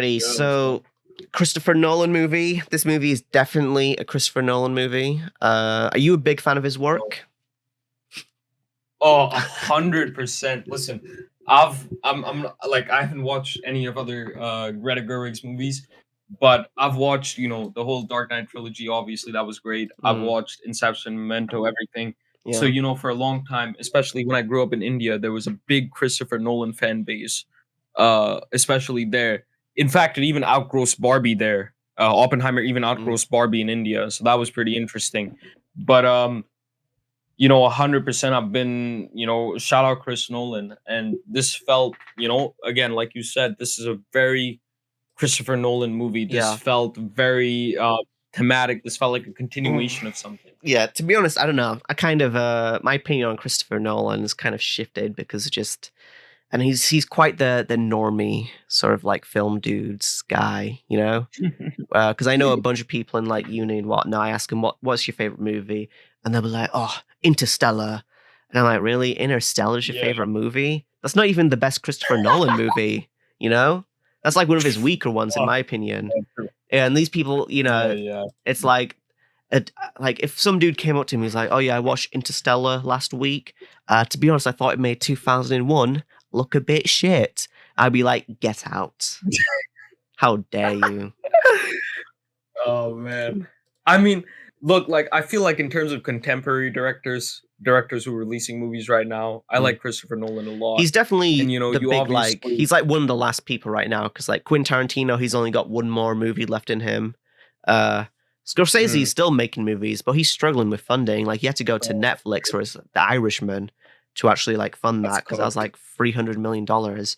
Alrighty, Yeah, let's go. so Christopher Nolan movie. This movie is definitely a Christopher Nolan movie. Are you a big fan of his work? Oh, 100%. Listen, I'm like I haven't watched any of other Greta Gerwig's movies, but I've watched the whole Dark Knight trilogy. Obviously, that was great. I've Mm, watched Inception, Memento, everything. So yeah. for a long time, especially when I grew up in India, there was a big Christopher Nolan fan base, especially there. In fact, it even outgrows Barbie there. Oppenheimer even Mm. outgrows Barbie in India, so that was pretty interesting. But 100% I've been, shout out Chris Nolan. And this felt, again, like you said, this is a very Christopher Nolan movie. This Yeah. felt very thematic. This felt like a Mm. continuation of something. Yeah, to be honest, I don't know. I kind of my opinion on Christopher Nolan has kind of shifted because and he's quite the normie sort of like film dudes guy, you know? Because I know a bunch of people in like uni and whatnot. I ask them what's your favorite movie, and they'll be like, "Oh, Interstellar," and I'm like, "Really? Interstellar's your Yeah. favorite movie? That's not even the best Christopher Nolan movie, you know? That's like one of his weaker ones, in Oh, my opinion." yeah, true. And these people, Yeah. it's like if some dude came up to me, he's like, "Oh yeah, I watched Interstellar last week. To be honest, I thought it made 2001 look a bit shit." I'd be like, "Get out! How dare you?" Oh man. I mean, look, like I feel like in terms of contemporary directors who are releasing movies right now, I Mm. like Christopher Nolan a lot. He's And definitely the you big like obviously he's like one of the last people right now because like Quentin Tarantino, he's only got one more movie left in him. Uh, Scorsese's Mm, still making movies, but he's struggling with funding. Like he had to go to oh, Netflix for The Irishman to actually like fund that's that because that was cooked. like $300 million.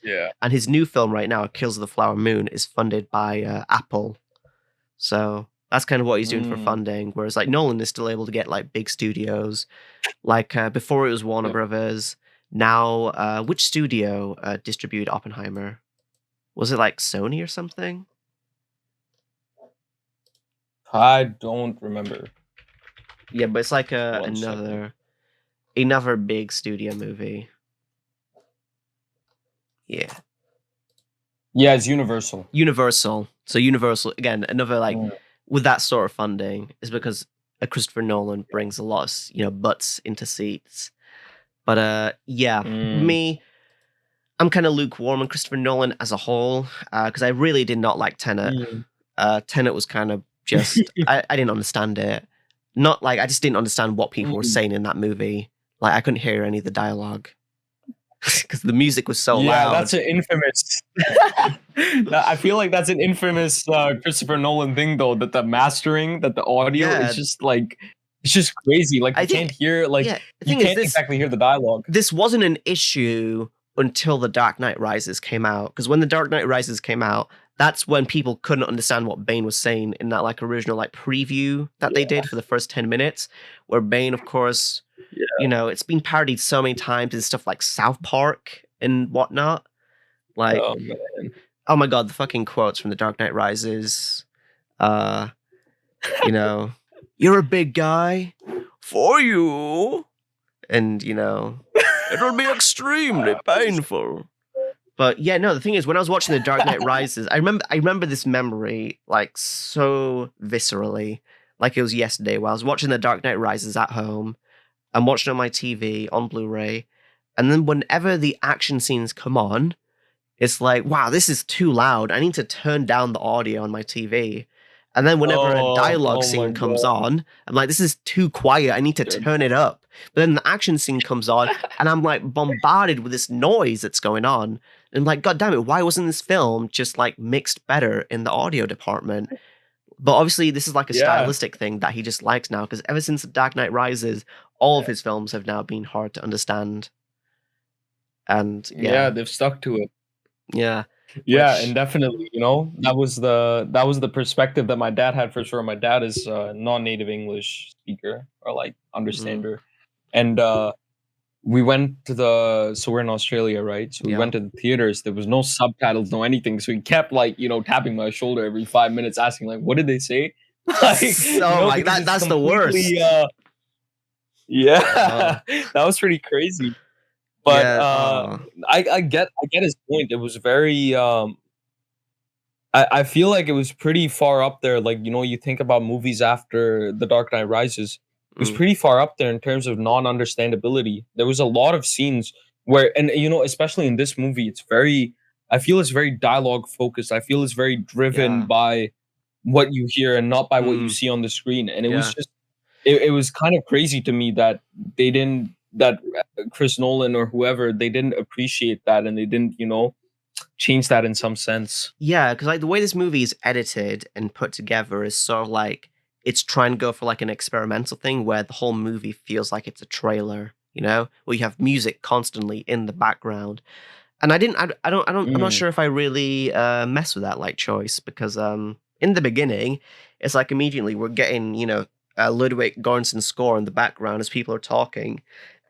Yeah. And his new film right now, Kills of the Flower Moon, is funded by Apple. So that's kind of what he's doing for Mm, funding. Whereas like Nolan is still able to get like big studios. Like before it was Warner yep. Brothers. Now, which studio distributed Oppenheimer? Was it like Sony or something? I don't remember. Yeah, but it's like One second. another big studio movie. Yeah, Yeah, it's Universal. Universal. So Universal again, another like Mm, with that sort of funding is because Christopher Nolan brings a lot of butts into seats. But yeah, mm, me, I'm kind of lukewarm on Christopher Nolan as a whole because I really did not like Tenet. mm. Tenet was kind of just I didn't understand it. Not like I just didn't understand what people were Mm. saying in that movie. Like I couldn't hear any of the dialogue because the music was so Yeah, loud. that's an infamous. I feel like that's an infamous Christopher Nolan thing, though. That the mastering, that the audio Yeah, is just like it's just crazy. Like I you can't think hear, like yeah. The you thing is, can't exactly hear the dialogue. this wasn't an issue until The Dark Knight Rises came out. Because when The Dark Knight Rises came out, that's when people couldn't understand what Bane was saying in that like original like preview that they Yeah, did for the first 10 minutes, where Bane, of course, yeah. it's been parodied so many times in stuff like South Park and whatnot. Like, Oh man. oh my god, the fucking quotes from The Dark Knight Rises. Uh, you know, you're a big guy for you. And, it'll be extremely painful. But yeah, no, the thing is, when I was watching The Dark Knight Rises, I remember this memory like so viscerally, like it was yesterday. While I was watching The Dark Knight Rises at home, I'm watching it on my TV on Blu-ray, and then whenever the action scenes come on, it's like, wow, this is too loud. I need to turn down the audio on my TV. And then whenever a dialogue Oh my scene comes god. on, I'm like, this is too quiet. I need to Dude. turn it up. But then the action scene comes on, and I'm like bombarded with this noise that's going on. And I'm like, God damn it, why wasn't this film just like mixed better in the audio department? But obviously, this is like a Yeah, stylistic thing that he just likes now, because ever since The Dark Knight Rises, all of his films have now been hard to understand. And yeah, yeah, they've stuck to it. yeah, Yeah, and which. definitely, that was the perspective that my dad had for sure. My dad is a non-native English speaker or like Mm, understander, and we went to we're in Australia, right? So we yeah. went to the theaters. There was no subtitles, no anything. So he kept like tapping my shoulder every 5 minutes, asking like, "What did they say?" Like Oh my, because it's that's the completely worst. yeah, Oh, that was pretty crazy. But yeah. Oh, I get his point. It was very I feel like it was pretty far up there. Like, you think about movies after The Dark Knight Rises, it was Mm, pretty far up there in terms of non-understandability. There was a lot of scenes where, and especially in this movie, I feel it's very dialogue focused. I feel it's very driven yeah. by what you hear and not by what you Mm, see on the screen. And it was yeah. just, it was kind of crazy to me that that Chris Nolan or whoever, they didn't appreciate that and they didn't, change that in some sense. Yeah, because like the way this movie is edited and put together is sort of like it's trying to go for like an experimental thing where the whole movie feels like it's a trailer, where you have music constantly in the background. And I'm not Mm, sure if I really mess with that like choice because in the beginning, it's like immediately we're getting Ludwig Göransson's score in the background as people are talking,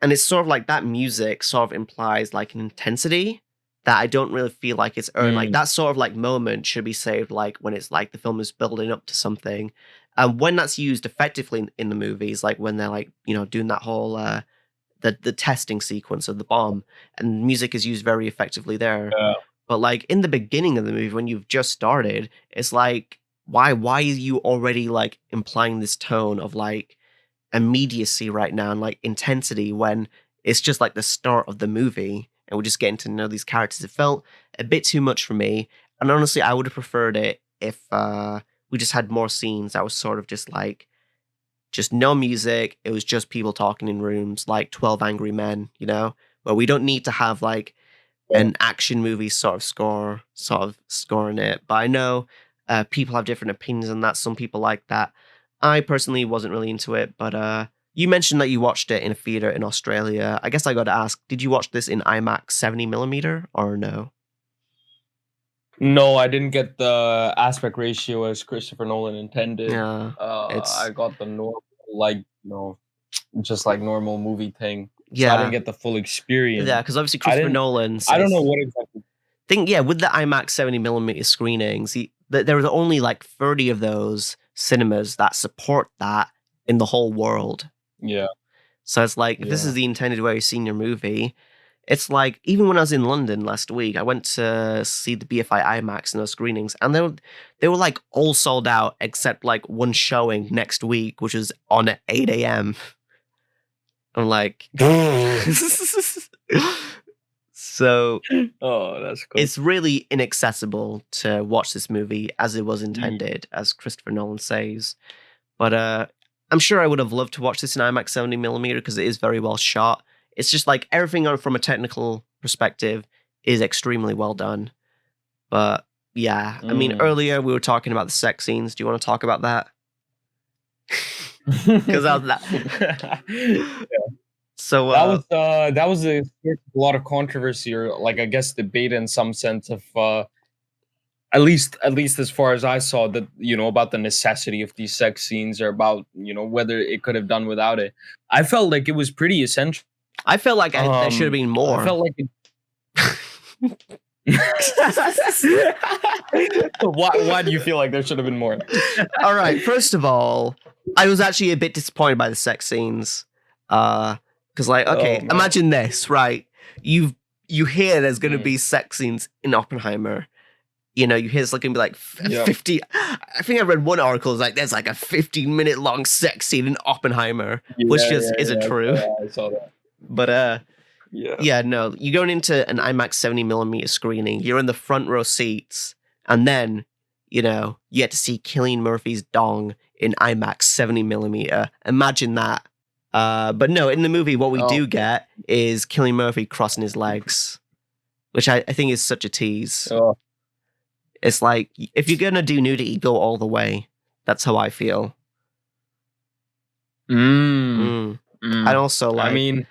and it's sort of like that music sort of implies like an intensity that I don't really feel like it's earned. Like mm, that sort of like moment should be saved like when it's like the film is building up to something, and when that's used effectively in the movies, like when they're like doing that whole the testing sequence of the bomb, and music is used very effectively there. yeah. But like in the beginning of the movie, when you've just started, it's like why are you already like implying this tone of like immediacy right now and like intensity when it's just like the start of the movie and we're just getting to know these characters? It felt a bit too much for me, and honestly, I would have preferred it if we just had more scenes that was sort of just like just no music. It was just people talking in rooms like 12 Angry Men, where we don't need to have like Yeah. an action movie sort of scoring it. But I know people have different opinions on that. Some people like that. I personally wasn't really into it, but you mentioned that you watched it in a theater in Australia. I guess I got to ask, did you watch this in IMAX 70mm or no? No, I didn't get the aspect ratio as Christopher Nolan intended. Yeah, I it's got the normal, like, just like normal movie thing. So I didn't yeah, get the full experience. yeah, because obviously I Christopher didn't. Nolan I don't know says what exactly. think yeah, with the IMAX 70mm screenings, there was only like 30 of those cinemas that support that in the whole world. Yeah, So it's like if this is yeah. the intended way of seeing your movie, it's like even when I was in London last week, I went to see the BFI IMAX in those screenings, and they were like all sold out except like one showing next week, which was on at 8 a.m. I'm like, so Oh, that's cool. it's really inaccessible to watch this movie as it was Mm. intended, as Christopher Nolan says. But I'm sure I would have loved to watch this in IMAX 70mm because it is very well shot. It's just like everything from a technical perspective is extremely well done. But yeah, I mean, Mm. earlier we were talking about the sex scenes. Do you want to talk about that? Because that. So That was a lot of controversy, or like, I guess, debate in some sense of at least as far as I saw, that about the necessity of these sex scenes, or about whether it could have done without it. I felt like it was pretty essential. I felt like there should have been I more. felt like it. Why do you feel like there should have been more? All right, first of all, I was actually a bit disappointed by the sex scenes. Because like, okay, Oh man. imagine this, right? You hear there's gonna Mm. be sex scenes in Oppenheimer. You hear it's like gonna be like Yeah. 50. I think I read one article is like there's like a 15-minute long sex scene in Oppenheimer, which just isn't true. I saw that. But Yeah. yeah, no, you're going into an IMAX 70mm screening. You're in the front row seats, and then you get to see Cillian Murphy's dong in IMAX 70mm. Imagine that. But no, in the movie, what we Oh. do get is Cillian Murphy crossing his legs, which I think is such a tease. Oh. It's like if you're gonna do nudity, go all the way. That's how I feel. Mm. And also, like, I mean,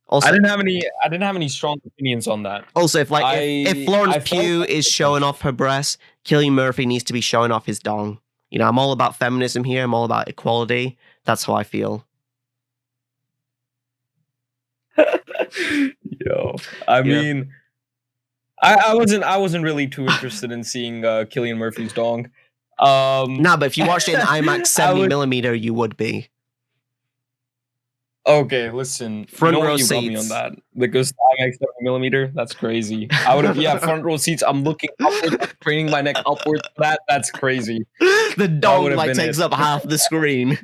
also, I didn't have any strong opinions on that. also, if like if Florence I felt Pugh like is showing off her breasts, Cillian Murphy needs to be showing off his dong. I'm all about feminism here. I'm all about equality. That's how I feel. Yo, I Yeah. mean, I wasn't really too interested in seeing Cillian Murphy's dong. Nah, but if you watched it in IMAX I would- 70mm, you would be. Okay, listen. You Front know what? row You got me on seats. that because the IMAX 70 millimeter. That's crazy. I would have. Yeah, front row seats. I'm looking upwards. I'm craning my neck upwards. That's crazy. The That would dog have like been takes it. up half the screen.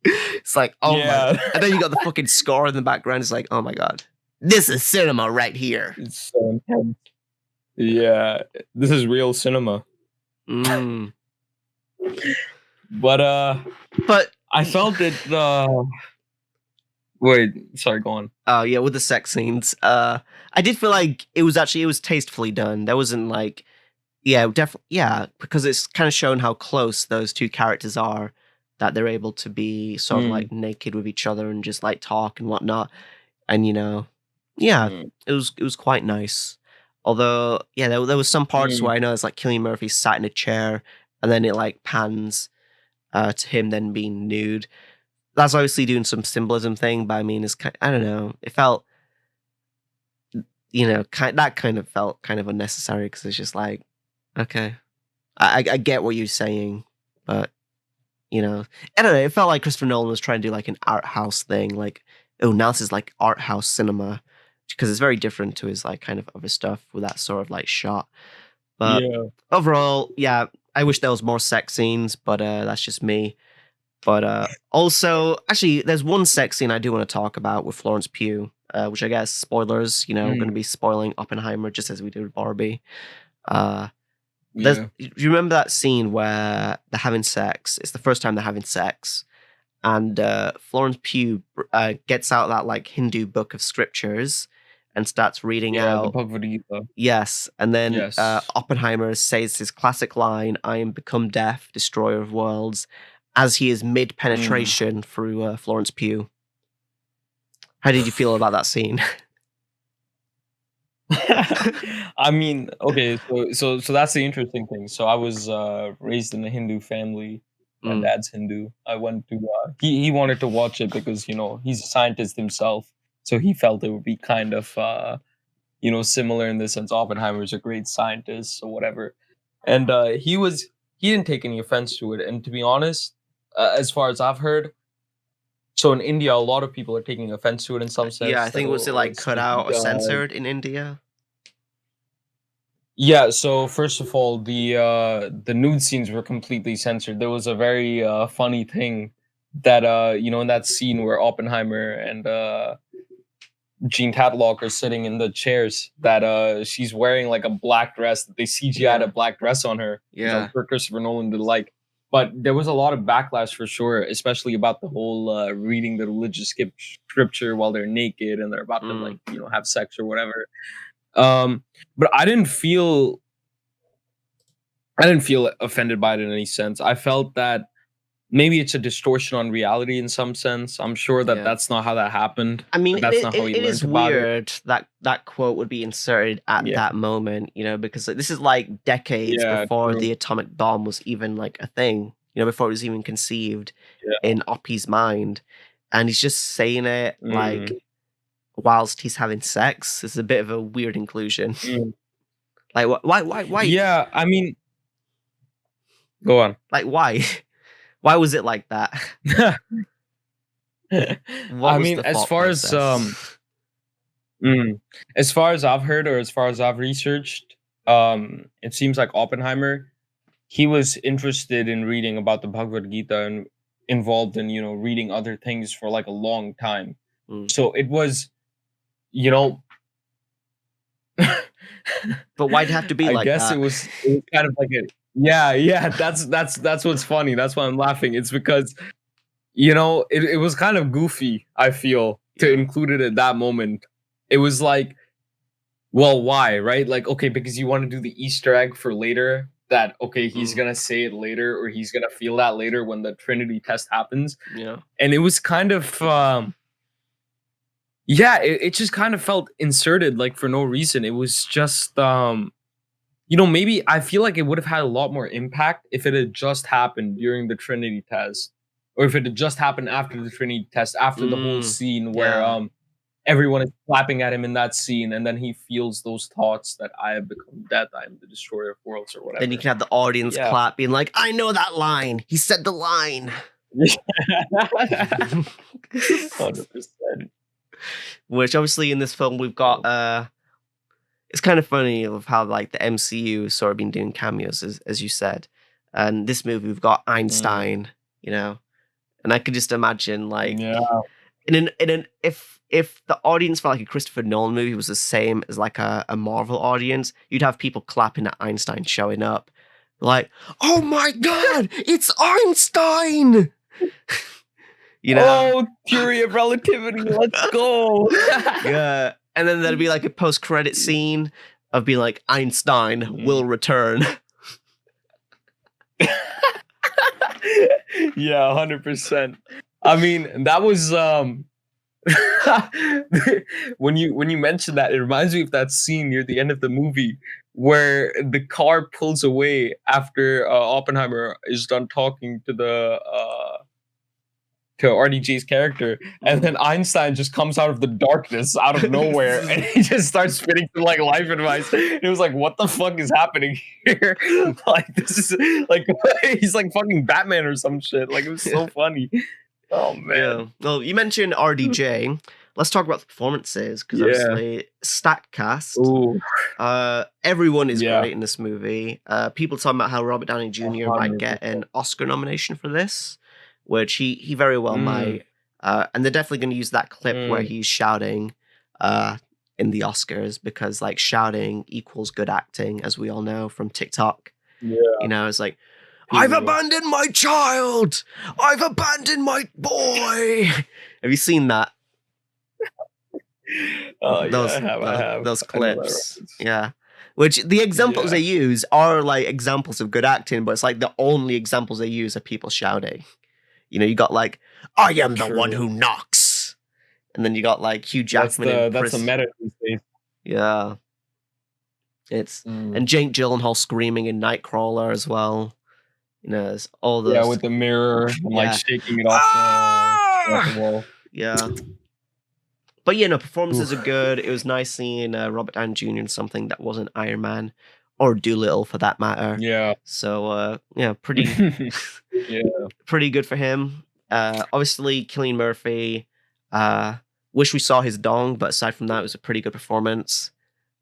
It's like, oh my, Yeah, and then you got the fucking score in the background. It's like, oh my god, this is cinema right here. it's so intense. Yeah, this is real cinema. Mm. But But I felt it. Wait, sorry. Go on. yeah, with the sex scenes, I did feel like it was tastefully done. There wasn't like, yeah, definitely, yeah, because it's kind of shown how close those two characters are, that they're able to be sort of like naked with each other and just like talk and whatnot, and yeah, Mm. it was quite nice. Although, yeah, there was some parts Mm. where I know it's like Cillian Murphy sat in a chair, and then it like pans to him then being nude. That's obviously doing some symbolism thing, but I mean, I don't know. It felt, that kind of felt kind of unnecessary because it's just like, okay, I get what you're saying, but I don't know. It felt like Christopher Nolan was trying to do like an art house thing, like, oh, now this is like art house cinema, because it's very different to his like kind of other stuff with that sort of like shot. But Yeah. overall, yeah, I wish there was more sex scenes, but that's just me. But also, actually, there's one sex scene I do want to talk about with Florence Pugh, which I guess spoilers, going to be spoiling Oppenheimer just as we did with Barbie. Yeah. Do you remember that scene where they're having sex? It's the first time they're having sex, and Florence Pugh gets out that like Hindu book of scriptures and starts reading Yeah. The out. Bhagavad Gita. Yes, and then Yes. Oppenheimer says his classic line, "I am become death, destroyer of worlds," as he is mid penetration through Florence Pugh. How did you feel about that scene? I mean, okay, so that's the interesting thing. So I was raised in a Hindu family. My Mm, dad's Hindu. I went to he wanted to watch it because he's a scientist himself, so he felt it would be kind of similar in the sense Oppenheimer's a great scientist or whatever, and he didn't take any offense to it. And to be honest, as far as I've heard, so in India, a lot of people are taking offense to it in some yeah, sense I that think was it like it's cut out or uh, censored in India? Yeah, so first of all, the nude scenes were completely censored. There was a very funny thing that in that scene where Oppenheimer and Jean Tatlock are sitting in the chairs, that she's wearing like a black dress, that they CGI'd a black dress on her. Yeah. For Christopher Nolan to like. But there was a lot of backlash for sure, especially about the whole reading the religious scripture while they're naked and they're about to like have sex or whatever. But I didn't feel offended by it in any sense. I felt that maybe it's a distortion on reality in some sense. I'm sure that Yeah. that's not how that happened. I mean, That's not how he it learned is about it. weird that that quote would be inserted at Yeah. that moment, because like, this is like decades Yeah, before true. the atomic bomb was even like a thing, before it was even conceived Yeah. in Oppie's mind. And he's just saying it like Mm. whilst he's having sex. It's a bit of a weird inclusion. Mm. Like, why? Yeah, I mean, go on. Like, why? Why was it like that? What I was mean, the thought process? as far as I've heard or as far as I've researched, it seems like Oppenheimer, he was interested in reading about the Bhagavad Gita and involved in, reading other things for like a long time. Mm. So it was, you know, But why'd it have to be I like guess that? it was kind of like a yeah. That's what's funny. That's why I'm laughing. It's because it was kind of goofy. I feel to Yeah. include it at that moment. It was like, well, why, right? Like, okay, because you want to do the Easter egg for later. That okay, he's gonna say it later, or he's gonna feel that later when the Trinity test happens. Yeah. And it was kind of yeah, it just kind of felt inserted like for no reason. It was just maybe I feel like it would have had a lot more impact if it had just happened during the Trinity test, or if it had just happened after the Trinity test, after the whole scene where yeah. everyone is clapping at him in that scene, and then he feels those thoughts that I have become death, I am the destroyer of worlds, or whatever. Then you can have the audience Yeah. clap, being like, "I know that line. He said the line." 100%. Which obviously in this film we've got it's kind of funny of how like the MCU has sort of been doing cameos as you said. And this movie we've got Einstein, you know. And I could just imagine like Yeah. if the audience for like a Christopher Nolan movie was the same as like a Marvel audience, you'd have people clapping at Einstein showing up. Like, oh my god, it's Einstein! You know? Oh, theory of relativity, let's go. Yeah. And then there'd be like a post-credit scene of being like, Einstein will return. Yeah, 100%. I mean, that was when you mentioned that, it reminds me of that scene near the end of the movie where the car pulls away after Oppenheimer is done talking to RDJ's character, and then Einstein just comes out of the darkness, out of nowhere, and he just starts spitting some like life advice. And it was like, what the fuck is happening here? Like this is like he's like fucking Batman or some shit. Like it was so funny. Oh man. Yeah. Well, you mentioned RDJ. Let's talk about the performances because Yeah. obviously stacked cast. Ooh. Everyone is Yeah. great in this movie. People talking about how Robert Downey Jr. might get an Oscar nomination for this, which he very well might. And they're definitely going to use that clip where he's shouting in the Oscars because like shouting equals good acting, as we all know from TikTok. Yeah. You know, it's like, I've abandoned my child! I've abandoned my boy! Have you seen that? Oh, those, yeah, I have. Those I know that clips. reference. Yeah. Which the examples they use are like examples of good acting, but it's like the only examples they use are people shouting. You know, you got like, I am the one who knocks. And then you got like Hugh Jackman. That's a meta these days. Yeah. It's and Jake Gyllenhaal screaming in Nightcrawler as well. You know, it's all those. Yeah, with the mirror and like shaking it off the wall. Yeah. But you know, performances are good. It was nice seeing Robert Downey Jr. in something that wasn't Iron Man or Doolittle for that matter. Yeah. So yeah, pretty pretty good for him. Obviously, Cillian Murphy. Wish we saw his dong, but aside from that, it was a pretty good performance.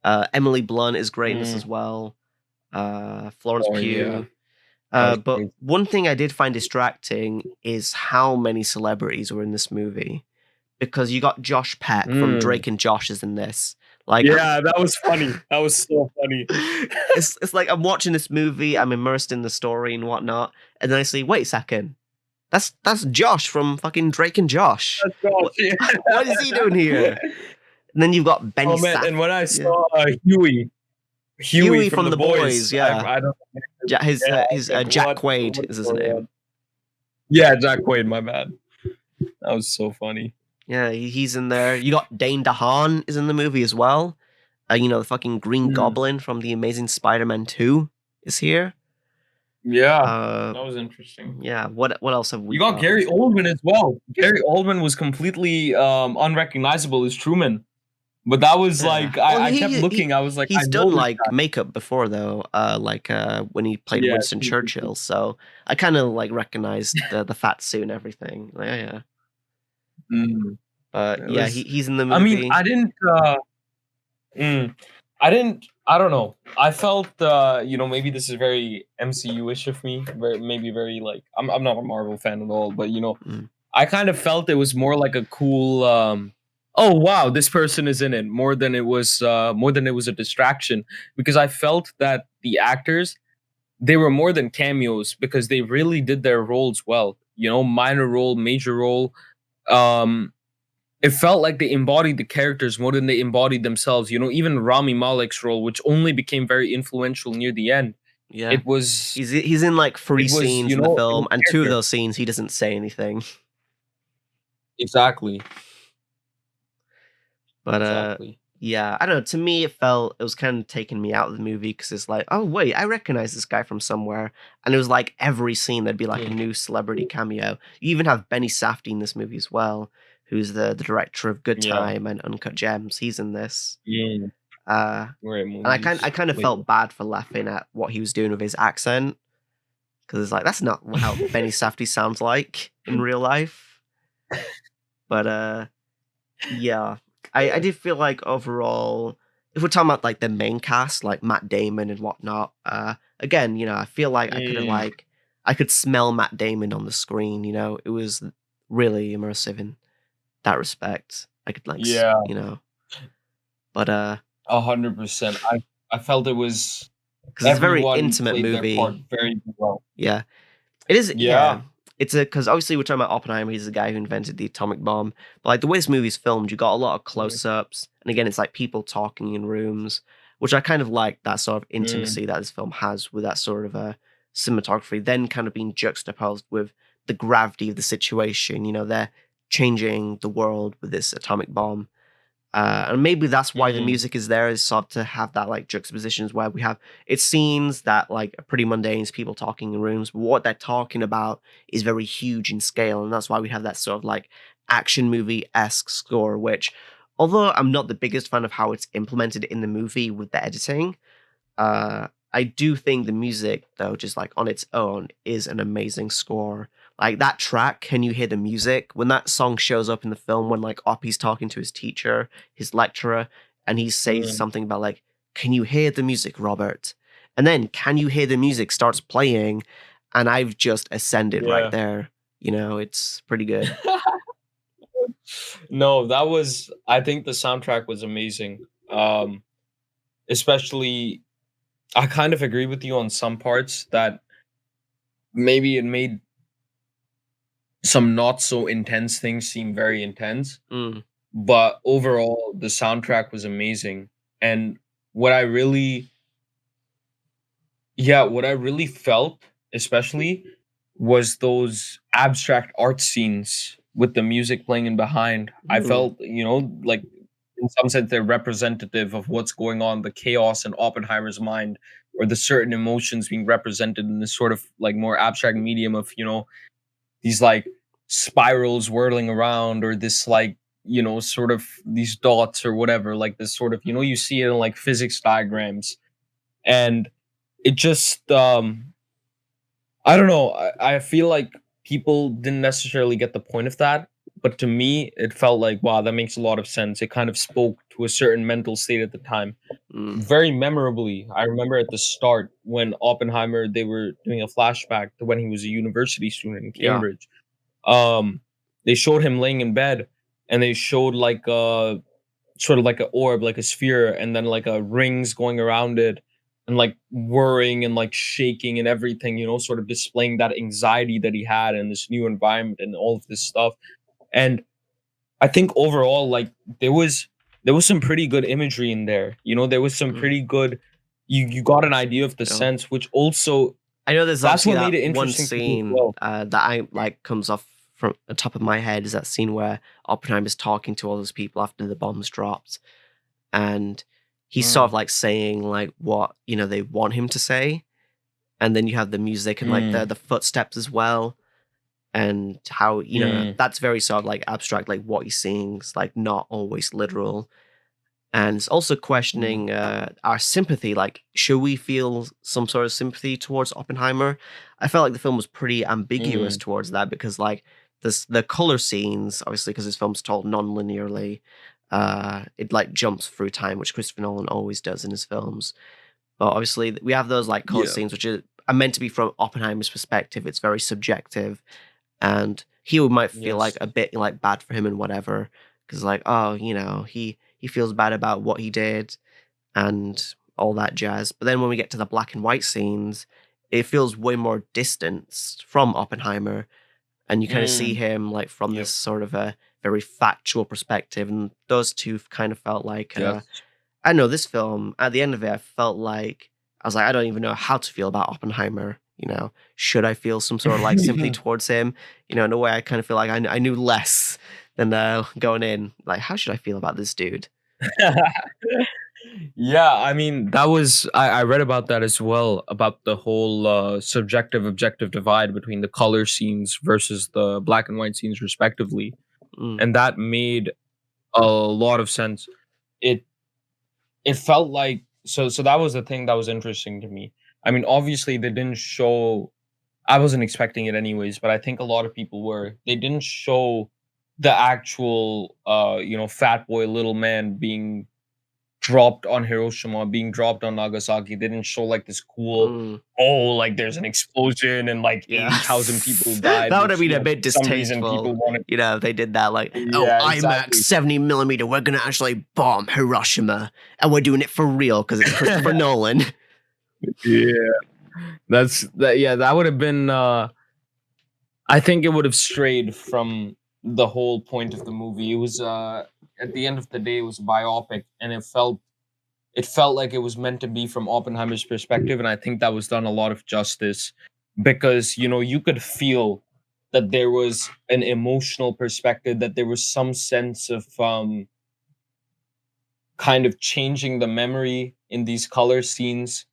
Emily Blunt is great in this as well. Florence Pugh. But one thing I did find distracting is how many celebrities were in this movie. Because you got Josh Peck from Drake and Josh is in this. Like, yeah, that was funny. That was so funny. It's like I'm watching this movie, I'm immersed in the story and whatnot, and then I see, wait a second, that's Josh from fucking Drake and Josh. That's Josh, yeah. What is he doing here? And then you've got Benny. Oh man, and when I saw Huey from the boys, yeah, I don't know. His Jack Quaid is his name. Yeah, Jack Quaid. My bad. That was so funny. Yeah, he's in there. You got Dane DeHaan is in the movie as well. You know, the fucking Green Goblin from The Amazing Spider-Man 2 is here. Yeah, that was interesting. Yeah, what else have we got? You got Gary Oldman as well. Gary Oldman was completely unrecognizable as Truman. But that was like, I kept looking. I was like, he's done like makeup before though, when he played Winston Churchill. So I kind of like recognized the fat suit and everything. Yeah. But yeah, he's in the movie. I mean, I don't know. I felt, you know, maybe this is very MCU-ish of me. Very like, I'm not a Marvel fan at all, but you know, I kind of felt it was more like a cool, oh wow, this person is in it, more than it was a distraction, because I felt that the actors, they were more than cameos because they really did their roles well. You know, minor role, major role. It felt like they embodied the characters more than they embodied themselves. You know, even Rami Malek's role, which only became very influential near the end. Yeah, it was. He's in like 3 scenes in the film, and 2 of those scenes he doesn't say anything. Exactly. But yeah, I don't know. To me, it was kind of taking me out of the movie because it's like, oh wait, I recognize this guy from somewhere, and it was like every scene there'd be like a new celebrity cameo. You even have Benny Safdie in this movie as well, who's the director of Good Time and Uncut Gems. He's in this. Yeah. And I kind of felt bad for laughing at what he was doing with his accent because it's like that's not how Benny Safdie sounds like. in real life. But yeah, I did feel like overall, if we're talking about like the main cast, like Matt Damon and whatnot, again, I feel like Mm, I could smell Matt Damon on the screen. It was really immersive in that respect. I could like, yeah, but 100%. I felt it was because it's a very everyone intimate played their part movie. very well. Yeah, it is. Yeah, Yeah. it's a because obviously we're talking about Oppenheimer. He's the guy who invented the atomic bomb. But like the way this movie's filmed, you got a lot of Mm, close-ups, and again, it's like people talking in rooms, which I kind of like that sort of mm, intimacy that this film has with that sort of cinematography. Then kind of being juxtaposed with the gravity of the situation. They're changing the world with this atomic bomb. And maybe that's why the mm, music is there, is sort of to have that like juxtapositions where we have it's scenes that like are pretty mundane, it's people talking in rooms, but what they're talking about is very huge in scale, and that's why we have that sort of like action movie-esque score, which although I'm not the biggest fan of how it's implemented in the movie with the editing, I do think the music, though, just like on its own, is an amazing score. Like that track, Can You Hear the Music? When that song shows up in the film, when like Oppie's talking to his teacher, his lecturer, and he says mm. something about like, Can you hear the music, Robert? And then Can You Hear the Music starts playing, and I've just ascended right Yeah. there. It's pretty good. No, that was I think the soundtrack was amazing. Um, Especially I kind of agree with you on some parts that maybe it made some not so intense things seem very intense, Mm, but overall the soundtrack was amazing. And what I really what I really felt especially was those abstract art scenes with the music playing in behind. I mm, felt, like in some sense they're representative of what's going on, the chaos in Oppenheimer's mind, or the certain emotions being represented in this sort of like more abstract medium of, these like spirals whirling around, or this like, sort of these dots or whatever, like this sort of, you see it in like physics diagrams. And it just I don't know. I feel like people didn't necessarily get the point of that, but to me, it felt like, wow, that makes a lot of sense. It kind of spoke to a certain mental state at the time. mm. Very memorably, I remember at the start when Oppenheimer, they were doing a flashback to when he was a university student in Yeah. Cambridge. Um, they showed him laying in bed, and they showed like sort of like an orb, like a sphere, and then like a rings going around it, and like whirring and like shaking and everything, sort of displaying that anxiety that he had in this new environment and all of this stuff. And I think overall, like there was there was some pretty good imagery in there. There was some Mm. pretty good. You got an idea of the Yeah. sense, which also I know there's that's obviously what made that it one interesting for me as scene well. that I like comes off from the top of my head, is that scene where Oppenheimer's talking to all those people after the bombs dropped, and he's sort of Mm, like saying like what they want him to say, and then you have the music and like the mm, the footsteps as well, and how mm, that's very sort of like abstract, like what he's seeing is like not always literal. And it's also mm, questioning our sympathy. Like, should we feel some sort of sympathy towards Oppenheimer? I felt like the film was pretty ambiguous mm, towards that, because, like, the color scenes, obviously, because this film's told non-linearly, it like jumps through time, which Christopher Nolan always does in his films. But obviously, we have those like color yeah. scenes, which are meant to be from Oppenheimer's perspective. It's very subjective, and he might feel like Yes. a bit like bad for him and whatever, because like, oh, he feels bad about what he did and all that jazz. But then when we get to the black and white scenes, it feels way more distanced from Oppenheimer, and you kind of see Mm, him like from this yep. sort of a very factual perspective, and those two kind of felt like Yes. I know this film, at the end of it, I felt like I was like, I don't even know how to feel about Oppenheimer. Should I feel some sort of like sympathy towards him? In a way, I kind of feel like I knew less than going in. Like, how should I feel about this dude? Yeah, I mean, that was I read about that as well, about the whole subjective objective divide between the color scenes versus the black and white scenes respectively. Mm, And that made a lot of sense. It it felt like so that was the thing that was interesting to me. I mean, obviously they didn't show I wasn't expecting it anyways, but I think a lot of people were. They didn't show the actual, fat boy little man being dropped on Hiroshima, being dropped on Nagasaki. They didn't show like this cool, Mm, like there's an explosion and like yeah. 80,000 people That died, would have which, been a bit for some reason distasteful. people wanted. You know, if they did that like, oh, Yeah, IMAX exactly. 70mm, we're gonna actually bomb Hiroshima, and we're doing it for real because it's Christopher Nolan. Yeah. That would have been I think it would have strayed from the whole point of the movie. It was at the end of the day it was a biopic, and it felt like it was meant to be from Oppenheimer's perspective, and I think that was done a lot of justice because you could feel that there was an emotional perspective, that there was some sense of kind of changing the memory in these color scenes,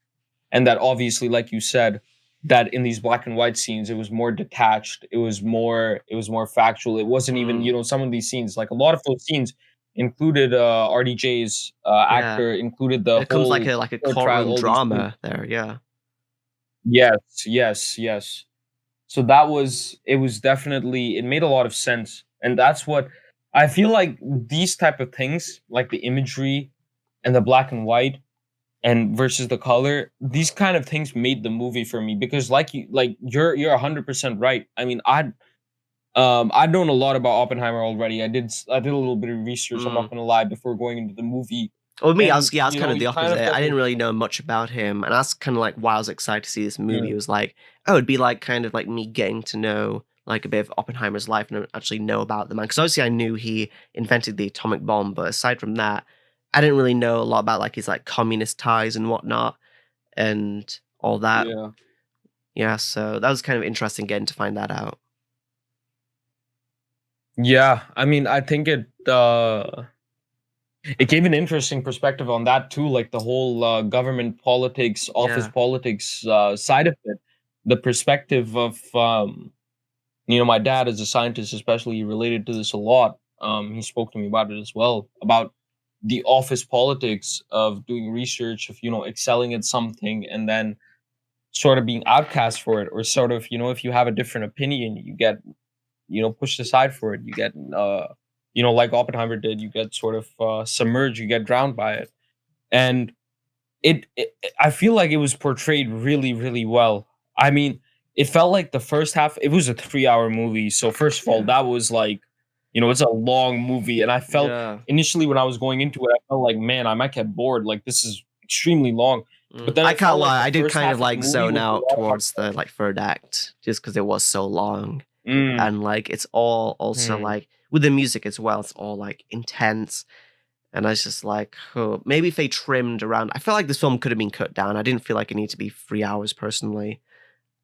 and that obviously, like you said, that in these black and white scenes it was more detached, it was more factual. It wasn't even, Mm, some of these scenes, like a lot of those scenes included RDJ's yeah, actor, included the it becomes whole like a court trial, courtroom all these things. drama there. Yeah. Yes, yes, yes. So it was definitely, it made a lot of sense, and that's what I feel like. These type of things, like the imagery and the black and white and versus the color, these kind of things made the movie for me, because you're 100% right. I mean, I'd known a lot about Oppenheimer already. I did a little bit of research, I'm Mm. not gonna lie, before going into the movie. Well, me, And I was kind of the you kind of opposite. get I this. didn't really know much about him, and that's kind of like why I was excited to see this movie. Mm, It was like, oh, it'd be like kind of like me getting to know like a bit of Oppenheimer's life and actually know about the man. Because obviously, I knew he invented the atomic bomb, but aside from that, I didn't really know a lot about like his like communist ties and whatnot and all that. yeah. Yeah, so that was kind of interesting getting to find that out. Yeah, I mean, I think it gave an interesting perspective on that too, like the whole government politics, office Yeah. politics side of it. The perspective of my dad as a scientist, especially, related to this a lot. He spoke to me about it as well, about the office politics of doing research, of excelling at something, and then sort of being outcast for it, or sort of, if you have a different opinion, you get pushed aside for it. You get like Oppenheimer did, you get sort of submerged, you get drowned by it. And I feel like it was portrayed really, really well. I mean, it felt like the first half, it was a 3-hour movie. So first of all, Yeah. that was like, it's a long movie. And I felt Yeah. initially when I was going into it, I felt like, man, I might get bored. Like, this is extremely long. But then I it can't felt like lie. the I did first kind of half of the like movie zone was a out lot of towards the like third act just because it was so long. Mm, And like it's all also mm, like with the music as well, it's all like intense. And I was just like, oh, maybe if they trimmed around, I feel like this film could have been cut down. I didn't feel like it needed to be 3 hours personally.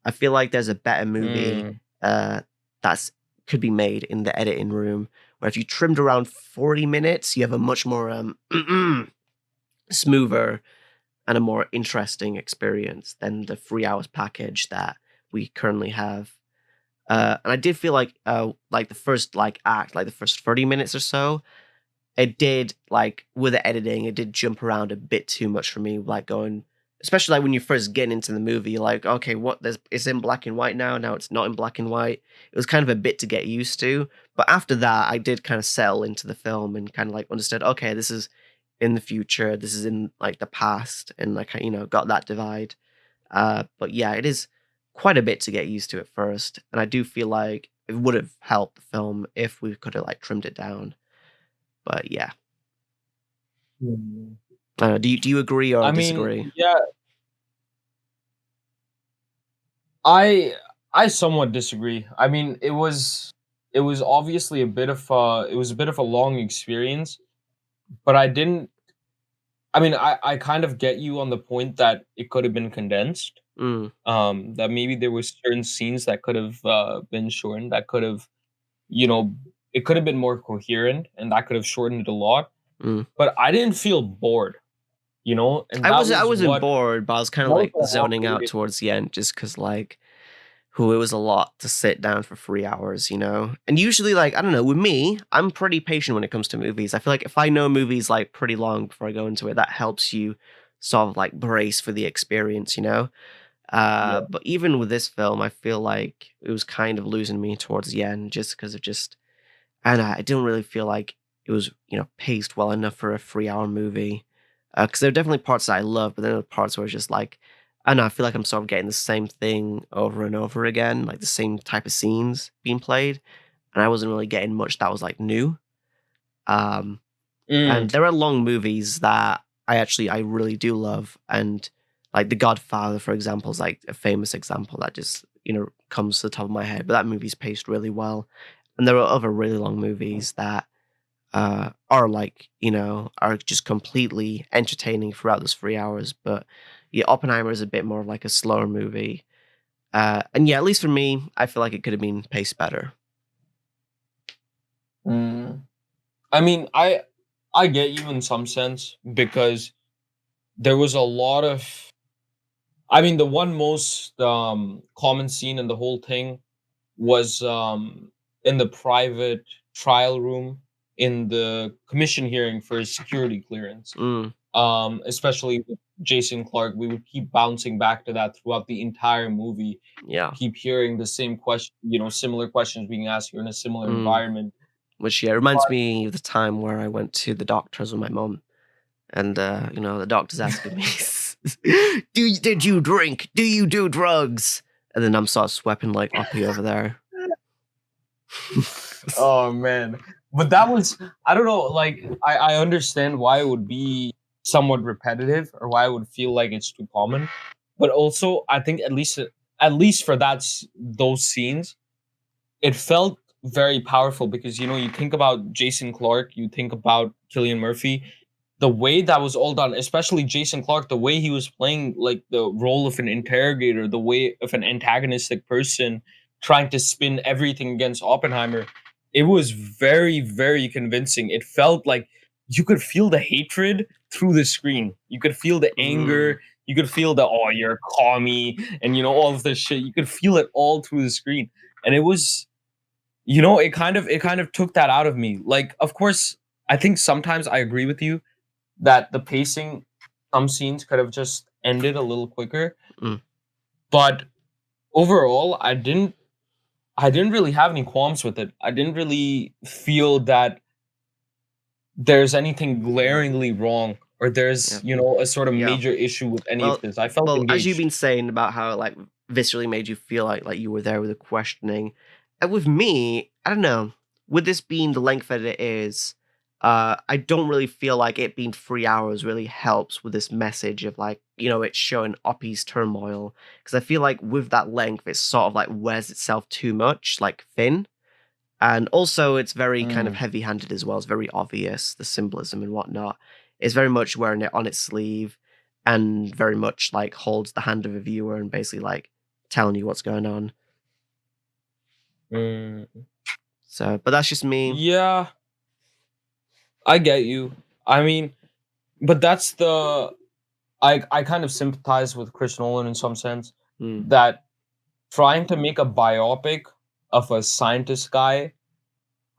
I feel like there's a better movie mm. uh that's could be made in the editing room where if you trimmed around 40 minutes, you have a much more smoother and a more interesting experience than the 3 hours package that we currently have. And I did feel like the first like act, like the first 30 minutes or so, it did like with the editing, it did jump around a bit too much for me. Like going, especially like when you first get into the movie, you're like, okay, what there's it's in black and white now. Now it's not in black and white. It was kind of a bit to get used to. But after that, I did kind of settle into the film and kind of like understood, okay, this is in the future, this is in like the past, and like got that divide. But yeah, it is quite a bit to get used to at first, and I do feel like it would have helped the film if we could have like trimmed it down. But yeah, Mm. do you agree or I mean, disagree? yeah, I I somewhat disagree. I mean, it was obviously a bit of a long experience, but I didn't. I mean, I kind of get you on the point that it could have been condensed. Mm, That maybe there was certain scenes that could have been shortened. That could have, you know, it could have been more coherent, and that could have shortened it a lot. mm. But I didn't feel bored, and I that wasn't I was wasn't what bored, but I was kind that of was like what zoning halfway out made. towards the end just because like who it was a lot to sit down for 3 hours, And usually, like, I don't know, with me, I'm pretty patient when it comes to movies. I feel like if I know a movie's like pretty long before I go into it, that helps you sort of like brace for the experience. Yeah. But even with this film, I feel like it was kind of losing me towards the end, just because of just, and I didn't really feel like it was, paced well enough for a 3-hour movie. Because there are definitely parts that I love, but then there are parts where it's just like, I don't know, I feel like I'm sort of getting the same thing over and over again, like the same type of scenes being played, and I wasn't really getting much that was like new. Um, Mm, and there are long movies that I really do love, and like The Godfather, for example, is like a famous example that just comes to the top of my head. But that movie's paced really well, and there are other really long movies that are like are just completely entertaining throughout those 3 hours. But yeah, Oppenheimer is a bit more of like a slower movie, and yeah, at least for me, I feel like it could have been paced better. mm. I mean, I get you in some sense because there was a lot of. I mean, the one most common scene in the whole thing was in the private trial room in the commission hearing for his security clearance. Mm, Especially with Jason Clark, we would keep bouncing back to that throughout the entire movie. yeah. Keep hearing the same question, similar questions being asked here in a similar Mm. environment. Which yeah reminds me of the time where I went to the doctors with my mom. And the doctor's asking me, did you drink? Do you do drugs? And then I'm sort of sweeping like uppy over there. Oh man. But that was I don't know, like I understand why it would be somewhat repetitive or why I would feel like it's too common. But also I think at least for those scenes, it felt very powerful because you think about Jason Clark, you think about Killian Murphy, the way that was all done, especially Jason Clark, the way he was playing like the role of an interrogator, the way of an antagonistic person trying to spin everything against Oppenheimer, it was very, very convincing. It felt like you could feel the hatred through the screen. You could feel the Mm, anger. You could feel the you're a commie, and all of this shit. You could feel it all through the screen, and it was it kind of took that out of me. Like, of course, I think sometimes I agree with you that the pacing, some scenes could have just ended a little quicker. mm, But overall, I didn't really have any qualms with it. I didn't really feel that there's anything glaringly wrong or yeah, there's, a sort of yeah. major issue with any of Well, this. I felt well, as you've engaged. been saying about how like viscerally made you feel like you were there with the questioning, and with me, I don't know. With this being the length that it is, I don't really feel like it being 3 hours really helps with this message of like it's showing Oppie's turmoil, because I feel like with that length, it sort of like wears itself too much, like thin. And also, it's very kind of Mm, heavy-handed as well. It's very obvious, the symbolism and whatnot. It's very much wearing it on its sleeve, and very much like holds the hand of a viewer and basically like telling you what's going on. mm. So, but that's just me. Yeah, I get you. I mean, but that's I kind of sympathize with Chris Nolan in some sense Mm, that trying to make a biopic of a scientist guy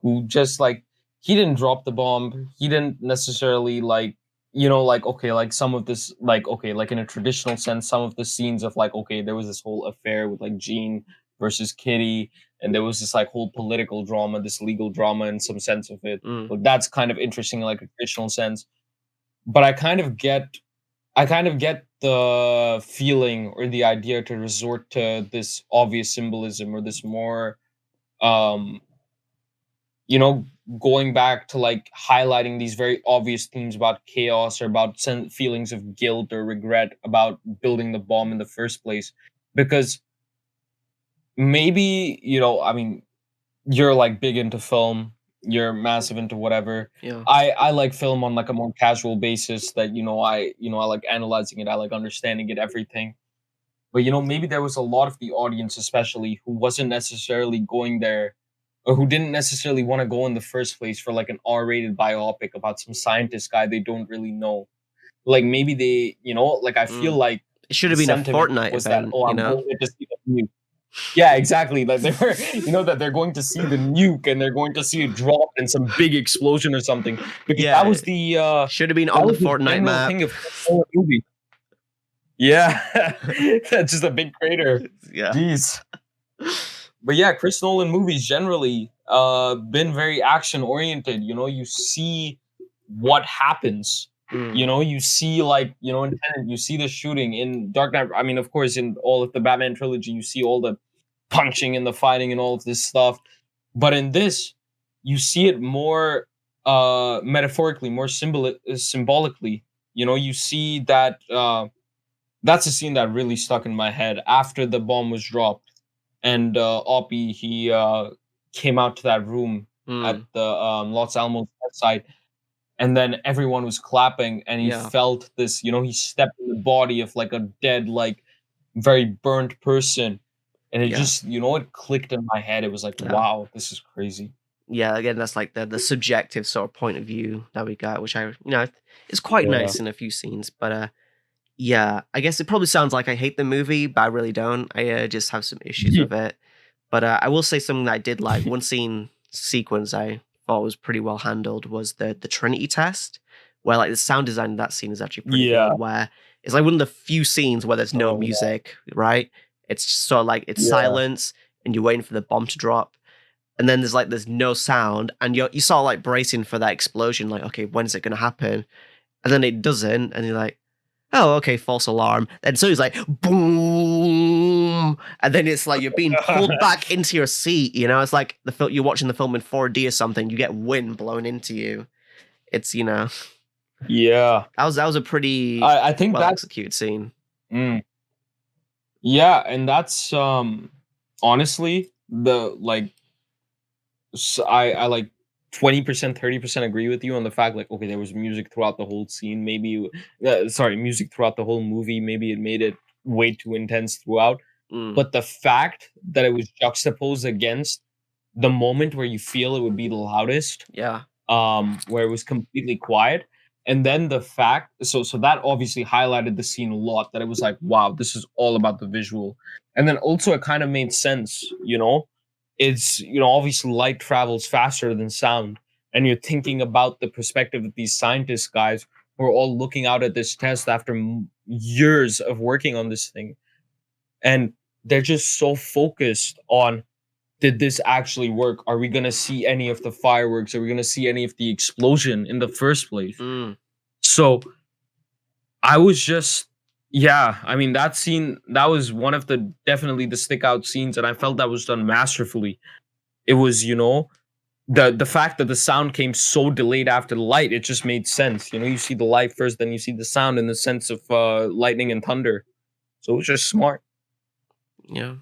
who just like he didn't drop the bomb, he didn't necessarily like okay, like some of this like okay, like in a traditional sense, some of the scenes of like okay, there was this whole affair with like Jean versus Kitty, and there was this like whole political drama, this legal drama in some sense of it. mm, Like that's kind of interesting, in, like a traditional sense. But I kind of get the feeling or the idea to resort to this obvious symbolism or this more, um, you know, going back to like highlighting these very obvious themes about chaos or about feelings of guilt or regret about building the bomb in the first place. Because maybe, I mean, you're like big into film, you're massive into whatever. yeah. I like film on like a more casual basis that I like analyzing it, I like understanding it, everything. But maybe there was a lot of the audience, especially, who wasn't necessarily going there, or who didn't necessarily want to go in the first place for like an R-rated biopic about some scientist guy they don't really know. Like maybe they, like I feel Mm. like It should the have been a sentiment Fortnite was that, event, oh, I'm going there to see the nuke. Yeah, exactly. Like they were, that they're going to see the nuke and they're going to see it drop in some big explosion or something. Because Yeah, that should have been that on the was the Fortnite general map. thing of all the movie. Yeah, that's just a big crater. Yeah. Jeez. But yeah, Chris Nolan movies generally been very action oriented. You know, you see what happens. You Mm, know, you see like, you know, in Tenet, you see the shooting in Dark Knight. I mean, of course, in all of the Batman trilogy, you see all the punching and the fighting and all of this stuff. But in this, you see it more metaphorically, more symbolically. You know, you see that that's a scene that really stuck in my head after the bomb was dropped, and Oppie he came out to that room at mm, the Los Alamos site, and then everyone was clapping, and he yeah, felt this. You know, he stepped in the body of like a dead, like very burnt person, and it yeah, just, you know, it clicked in my head. It was like, yeah. wow, this is crazy. Yeah, again, that's like the subjective sort of point of view that we got, which is quite Yeah. nice in a few scenes. But yeah, I guess it probably sounds like I hate the movie, but I really don't. I just have some issues with it. But I will say something that I did like. One scene sequence I thought was pretty well handled was the Trinity test, where like the sound design in that scene is actually pretty Yeah. good. Where it's like one of the few scenes where there's no Oh yeah. music, right? It's just sort of like it's Yeah. silence, and you're waiting for the bomb to drop, and then there's no sound, and you sort of like bracing for that explosion, like okay, when's it gonna happen? And then it doesn't, and you're like, oh, okay, false alarm. And so he's like, boom, and then it's like you're being pulled back into your seat. You know, it's like you're watching the film in 4D or something. You get wind blown into you. It's Yeah. that was a pretty I think well that's executed scene. mm, yeah, and that's honestly the like I like 20%, 30% agree with you on the fact like okay, there was music throughout the whole scene. Maybe sorry, music throughout the whole movie. Maybe it made it way too intense throughout. Mm, But the fact that it was juxtaposed against the moment where you feel it would be the loudest, yeah, where it was completely quiet, and then the fact so that obviously highlighted the scene a lot, that it was like, wow, this is all about the visual. And then also it kind of made sense, you know, it's, you know, obviously light travels faster than sound, and you're thinking about the perspective of these scientists guys who are all looking out at this test after years of working on this thing, and they're just so focused on, did this actually work? Are we gonna see any of the fireworks? Are we gonna see any of the explosion in the first place? mm, So I was just, yeah, I mean, that scene, that was one of the definitely the stick out scenes, and I felt that was done masterfully. It was, you know, the fact that the sound came so delayed after the light, it just made sense. You know, you see the light first, then you see the sound in the sense of lightning and thunder. So it was just smart. yeah.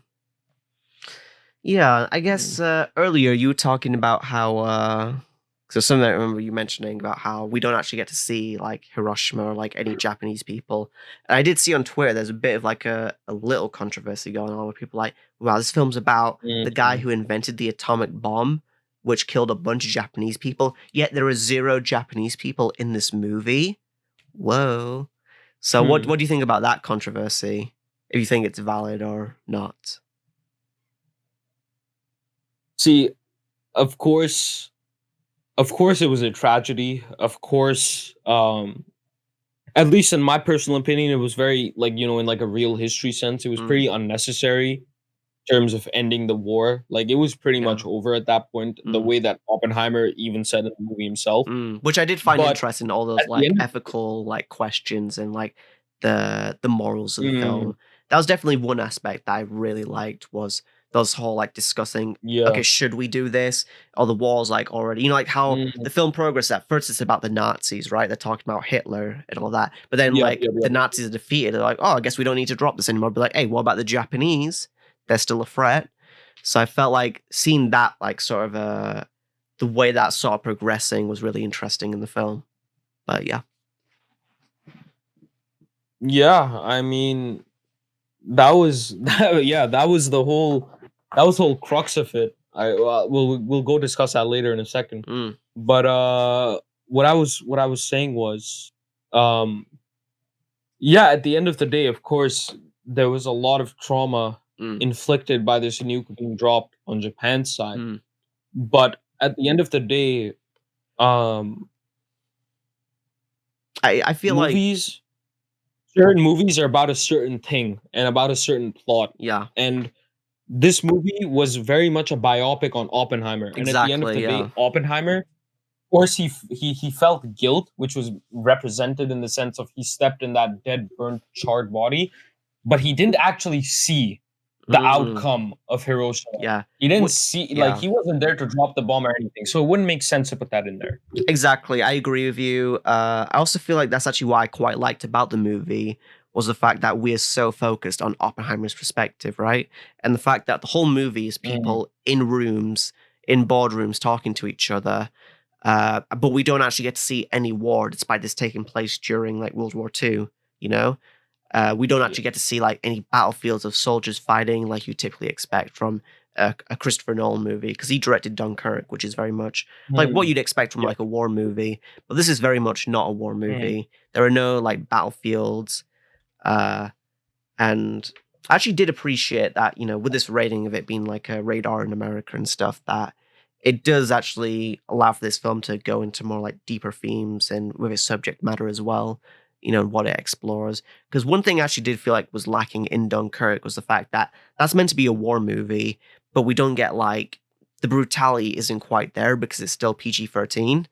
Yeah, I Mm. guess earlier you were talking about how so something I remember you mentioning about how we don't actually get to see like Hiroshima or like any Japanese people. And I did see on Twitter there's a bit of like a little controversy going on where people are like, wow, this film's about the guy Mhm. who invented the atomic bomb, which killed a bunch of Japanese people, yet there are zero Japanese people in this movie. Whoa. So Hmm. what do you think about that controversy? If you think it's valid or not? See, of course, of course it was a tragedy. Of course, at least in my personal opinion, it was very, like, you know, in like a real history sense, it was Mm, pretty unnecessary in terms of ending the war. Like, it was pretty yeah. much over at that point, the Mm. way that Oppenheimer even said in the movie himself. Which I did find But interesting, all those at the like end, ethical like questions and like the morals of the mm, film. That was definitely one aspect that I really liked was those whole like discussing, yeah, okay, should we do this? Or the war's like already, like how mm, the film progress at first it's about the Nazis, right? They're talking about Hitler and all that. But then yep, like yep, the yep. Nazis are defeated, they're like, oh, I guess we don't need to drop this anymore. But like, hey, what about the Japanese? They're still a threat. So I felt like seeing that like sort of the way that sort of progressing was really interesting in the film. But yeah. Yeah, I mean, that was yeah, that was the whole crux of it. We'll go discuss that later in a second. Mm, But what I was saying was, um yeah, at the end of the day, of course, there was a lot of trauma mm, inflicted by this nuke being dropped on Japan's side. mm. But at the end of the day, um I feel like movies certain movies are about a certain thing and about a certain plot. Yeah, And this movie was very much a biopic on Oppenheimer. And at the end of exactly. the Yeah. day, Oppenheimer, of course, he felt guilt, which was represented in the sense of he stepped in that dead, burnt, charred body, but he didn't actually see the Mm, outcome of Hiroshima. yeah. He didn't What? see, like, Yeah. he wasn't there to drop the bomb or anything, so it wouldn't make sense to put that in there. Exactly. I agree with you. I also feel like that's actually what I quite liked about the movie was the fact that we are so focused on Oppenheimer's perspective, right? And the fact that the whole movie is Mm, people in rooms, in boardrooms, talking to each other. But we don't actually get to see any war, despite this taking place during like World War II. You know, we don't yeah. actually get to see like any battlefields of soldiers fighting like you typically expect from a Christopher Nolan movie because he directed Dunkirk, which is very much like what Mm, you'd expect from yeah. like a war movie. But this is very much not a war Mm, movie. There are no like battlefields, uh, and I actually did appreciate that with this rating of it being like a radar in America and stuff that. It does actually allow for this film to go into more like deeper themes and with its subject matter as well, and what it explores. Because one thing I actually did feel like was lacking in Dunkirk was the fact that that's meant to be a war movie, but we don't get like the brutality isn't quite there because it's still PG-13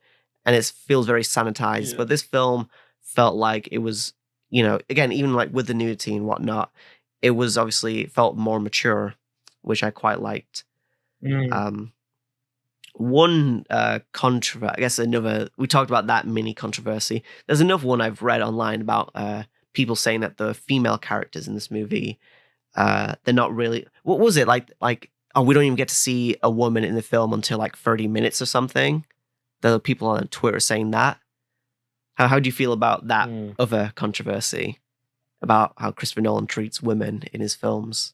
and it feels very sanitized. yeah. But this film felt like it was, again, even like with the nudity and whatnot, it was obviously it felt more mature, which I quite liked. Mm, Um, one controversy, I guess another, we talked about that mini controversy. There's another one I've read online about people saying that the female characters in this movie, they're not really, what was it oh, we don't even get to see a woman in the film until like 30 minutes or something. There are people on Twitter saying that. How do you feel about that mm. other controversy about how Christopher Nolan treats women in his films?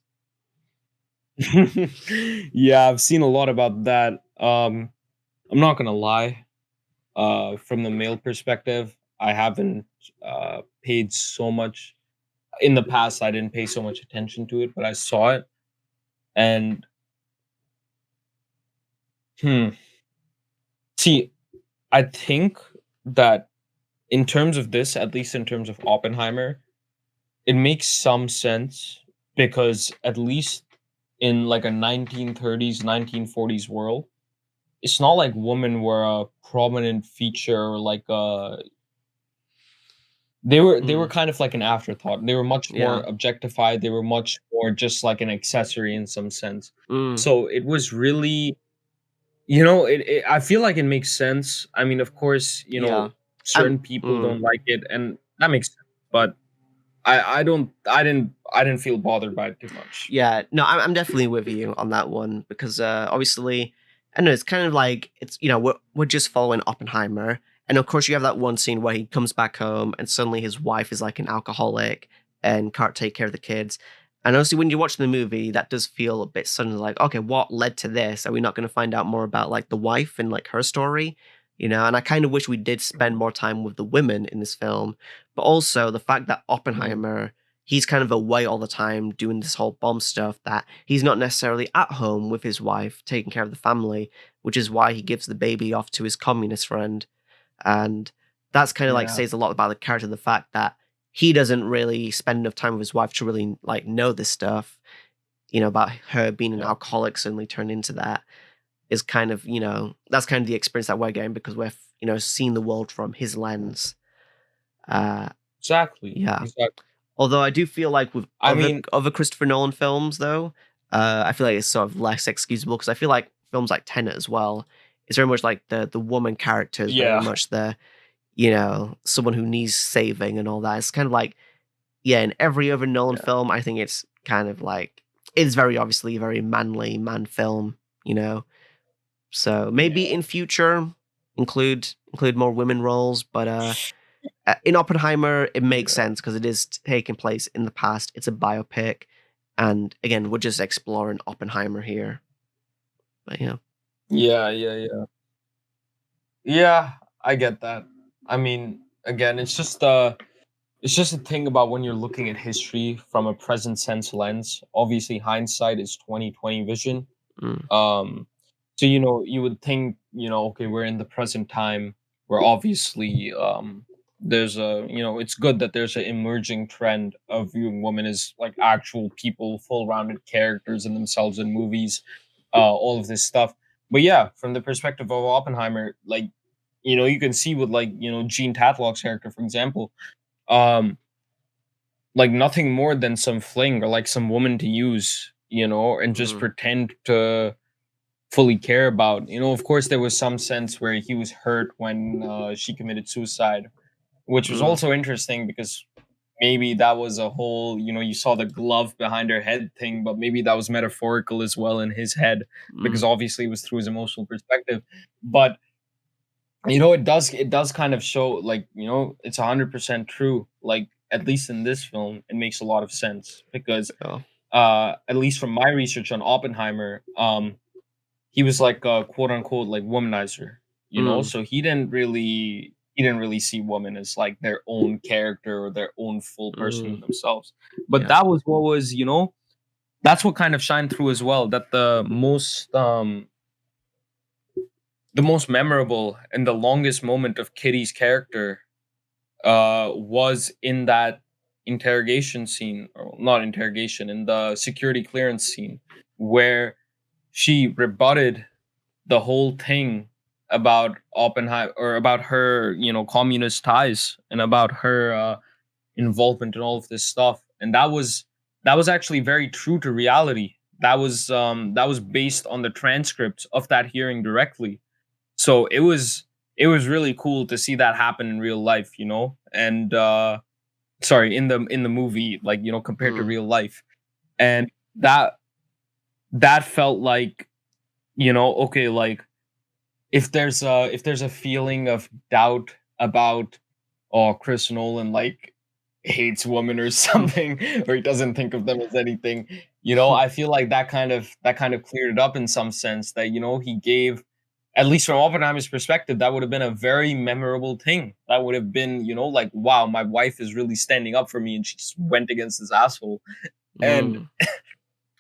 Yeah, I've seen a lot about that. I'm not gonna lie. From the male perspective, I haven't paid so much in the past. I didn't pay so much attention to it, but I saw it, and hmm, see, I think that in terms of this, at least in terms of Oppenheimer, it makes some sense because at least in like a 1930s, 1940s world, it's not like women were a prominent feature or like they were Mm, kind of like an afterthought. They were much more yeah. objectified. They were much more just like an accessory in some sense. Mm, So it was really, it I feel like it makes sense. I mean, of course, yeah. certain people Mm. don't like it, and that makes sense. But I didn't feel bothered by it too much. Yeah, no, I'm definitely with you on that one because obviously, I know it's kind of like it's we're just following Oppenheimer, and of course you have that one scene where he comes back home and suddenly his wife is like an alcoholic and can't take care of the kids, and honestly, when you watch the movie, that does feel a bit suddenly like, okay, what led to this? Are we not going to find out more about like the wife and like her story? And I kind of wish we did spend more time with the women in this film, but also the fact that Mhm. Oppenheimer he's kind of away all the time doing this whole bomb stuff that he's not necessarily at home with his wife taking care of the family, which is why he gives the baby off to his communist friend. And that's kind of like Yeah. says a lot about the character, the fact that he doesn't really spend enough time with his wife to really like know this stuff, about her being an Yeah. alcoholic suddenly turned into that is kind of, that's kind of the experience that we're getting because we're, seeing the world from his lens. Uh, Exactly. yeah. Exactly. Although I do feel like with I mean, other Christopher Nolan films, though, I feel like it's sort of less excusable because I feel like films like Tenet as well, it's very much like the woman character is very yeah. much the someone who needs saving and all that. It's kind of like in every other Nolan Yeah. film, I think it's kind of like it's very obviously a very manly man film, you know. So maybe Yeah. in future include more women roles, but in Oppenheimer, it makes Yeah. sense because it is taking place in the past. It's a biopic, and again, we're just exploring Oppenheimer here. But yeah, Yeah. Yeah. Yeah. Yeah. I get that. I mean, again, it's just a thing about when you're looking at history from a present sense lens. Obviously, hindsight is 2020 vision. mm, Um, so you would think, okay, we're in the present time. We're obviously there's a it's good that there's an emerging trend of viewing women as like actual people, full-rounded characters in themselves in movies, all of this stuff. But yeah, from the perspective of Oppenheimer, like you can see with like Jean Tatlock's character, for example, um, like nothing more than some fling or like some woman to use, and just Mm, pretend to fully care about. Of course, there was some sense where he was hurt when she committed suicide, which was mm, also interesting because maybe that was a whole, you saw the glove behind her head thing, but maybe that was metaphorical as well in his head mm, because obviously it was through his emotional perspective. But it does kind of show like, it's 100% true. Like at least in this film, it makes a lot of sense because yeah. at least from my research on Oppenheimer, he was like a quote unquote like womanizer, Mm, so he didn't really see women as like their own character or their own full person in mm, themselves. But yeah. that was what was, that's what kind of shined through as well. That the most memorable and the longest moment of Kitty's character was in that interrogation scene, or not interrogation, in the security clearance scene where she rebutted the whole thing about Oppenheimer or about her, communist ties and about her involvement in all of this stuff. And that was actually very true to reality. That was based on the transcript of that hearing directly. So it was really cool to see that happen in real life, and sorry, in the movie, like, compared to Mm, real life. And that felt like, okay, like if there's a feeling of doubt about, oh, Chris Nolan like hates women or something, or he doesn't think of them as anything, I feel like that kind of cleared it up in some sense that, he gave, at least from Oppenheimer's perspective, that would have been a very memorable thing. That would have been, like, wow, my wife is really standing up for me and she just went against this asshole. And mm,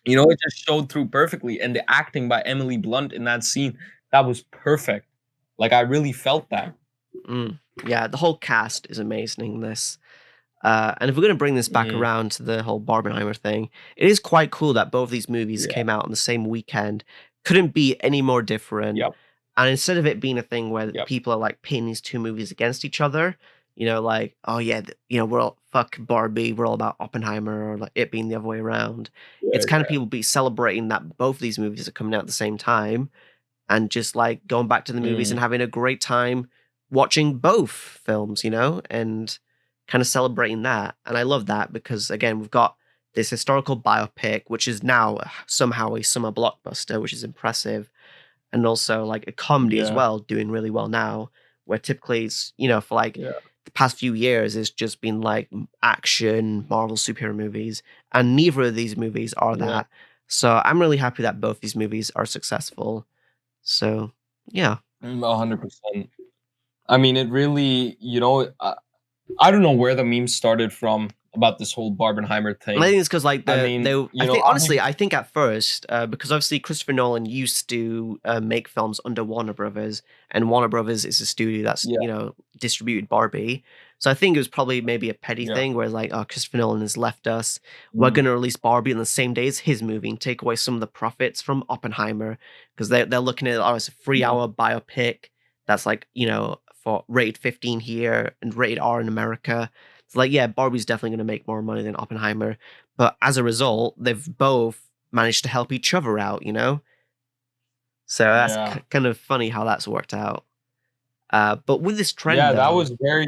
it just showed through perfectly. And the acting by Emily Blunt in that scene, that was perfect. Like I really felt that. mm. Yeah, the whole cast is amazing in this. And if we're going to bring this back Mhm. around to the whole Barbenheimer thing, it is quite cool that both these movies Yeah. came out on the same weekend. Couldn't be any more different. Yep. And instead of it being a thing where Yep. people are like pitting these two movies against each other, like, oh yeah, we're all fuck Barbie, we're all about Oppenheimer, or like it being the other way around. It's Yeah. kind of people be celebrating that both these movies are coming out at the same time and just like going back to the movies and Mm. having a great time watching both films, and kind of celebrating that. And I love that because again, we've got this historical biopic, which is now somehow a summer blockbuster, which is impressive, and also like a comedy as Yeah. well, doing really well now. Where typically it's for like Yeah. the past few years, it's just been like action Marvel superhero movies, and neither of these movies are Yeah. that. So I'm really happy that both these movies are successful. So yeah, 100%. I mean, it really, I don't know where the meme started from about this whole Barbenheimer and I thing. think it's because like I the they mean, I think I honestly I think at first because obviously Christopher Nolan used to make films under Warner Brothers, and Warner Brothers is a studio that's yeah, distributed Barbie. So I think it was probably maybe a petty yeah, thing where it's like, oh, Christopher Nolan has left us. We're mm, gonna release Barbie on the same day as his movie and take away some of the profits from Oppenheimer because they're looking at it, oh, it's a three yeah, hour biopic that's like for rated 15 here and rated R in America. It's like, yeah, Barbie's definitely going to make more money than Oppenheimer, but as a result, they've both managed to help each other out, So that's yeah, kind of funny how that's worked out. But with this trend, yeah. That though, was very.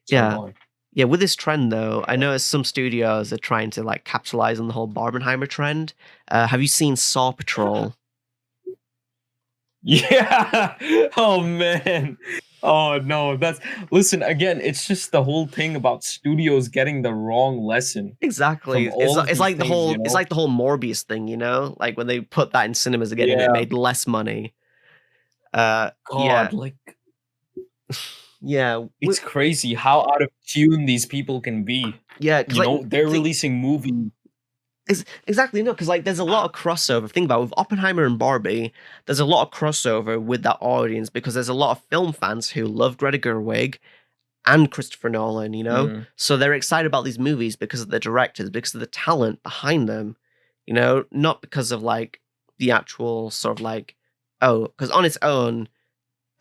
Sorry, yeah, go on. yeah, with this trend, though, I noticed some studios are trying to like capitalize on the whole Barbenheimer trend. Have you seen Saw Patrol? Yeah. Oh man. Oh no. That's Listen again. It's just the whole thing about studios getting the wrong lesson Exactly. from It's all of it's these like the things. whole it's like the whole Morbius thing, like when they put that in cinemas again and it Yeah. made less money. Yeah, God, like yeah, it's crazy how out of tune these people can be. yeah. Because like They're think releasing movies. exactly no, because like there's a lot of crossover. Think about it, with Oppenheimer and Barbie, there's a lot of crossover with that audience because there's a lot of film fans who love Greta Gerwig and Christopher Nolan, you know? Mm. So they're excited about these movies because of the directors, because of the talent behind them, you know, not because of like the actual sort of like, oh, because on its own,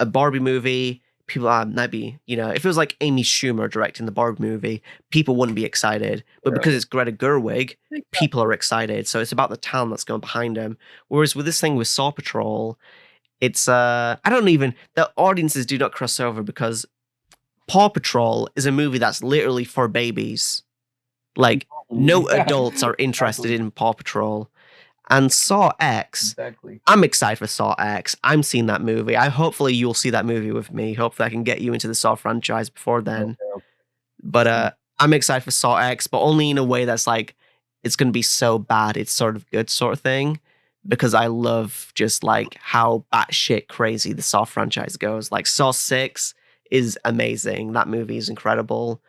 a Barbie movie, people maybe, you know, if it was like Amy Schumer directing the Barbie movie, people wouldn't be excited. But because it's Greta Gerwig, people are excited. So it's about the talent that's going behind them. Whereas with this thing with Saw Patrol, it's I don't even the audiences do not cross over because Paw Patrol is a movie that's literally for babies. Like no Yeah, adults are interested exactly. in Paw Patrol. And Saw X, Exactly. I'm excited for Saw X. I'm seeing that movie. Hopefully you'll see that movie with me. Hopefully I can get you into the Saw franchise before then. Okay. But Mm. I'm excited for Saw X, but only in a way that's like it's gonna be so bad it's sort of good sort of thing. Because I love just like how batshit crazy the Saw franchise goes. Like Saw 6 is amazing. That movie is incredible.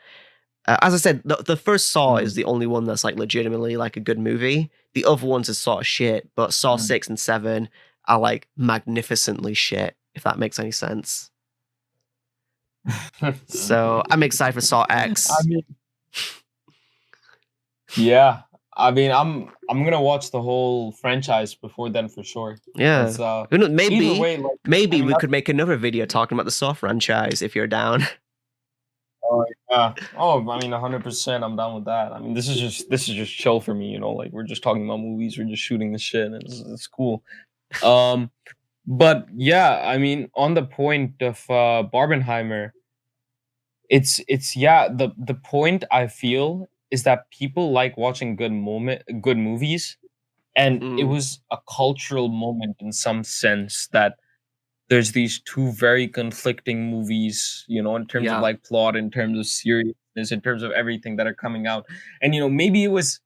As I said, the first Saw is Mm. the only one that's like legitimately like a good movie. The other ones is sort of shit, but Saw Mm. 6 and 7 are like magnificently shit, if that makes any sense. So I'm excited for Saw I X. mean, yeah. I mean, I'm gonna watch the whole franchise before then for sure. Yeah. That's Who knows, either maybe way, like I maybe mean we that's could make another video talking about the Saw franchise if you're down. yeah. Oh, I mean 100% I'm down with that. I mean this is just chill for me, you know, like we're just talking about movies, we're just shooting the shit and it's cool. Um but yeah, I mean on the point of Barbenheimer, it's yeah, the point I feel is that people like watching good movies, and it Mm, was a cultural moment in some sense that there's these two very conflicting movies, you know, in terms of yeah. like plot, in terms of seriousness, in terms of everything that are coming out. And you know, maybe it was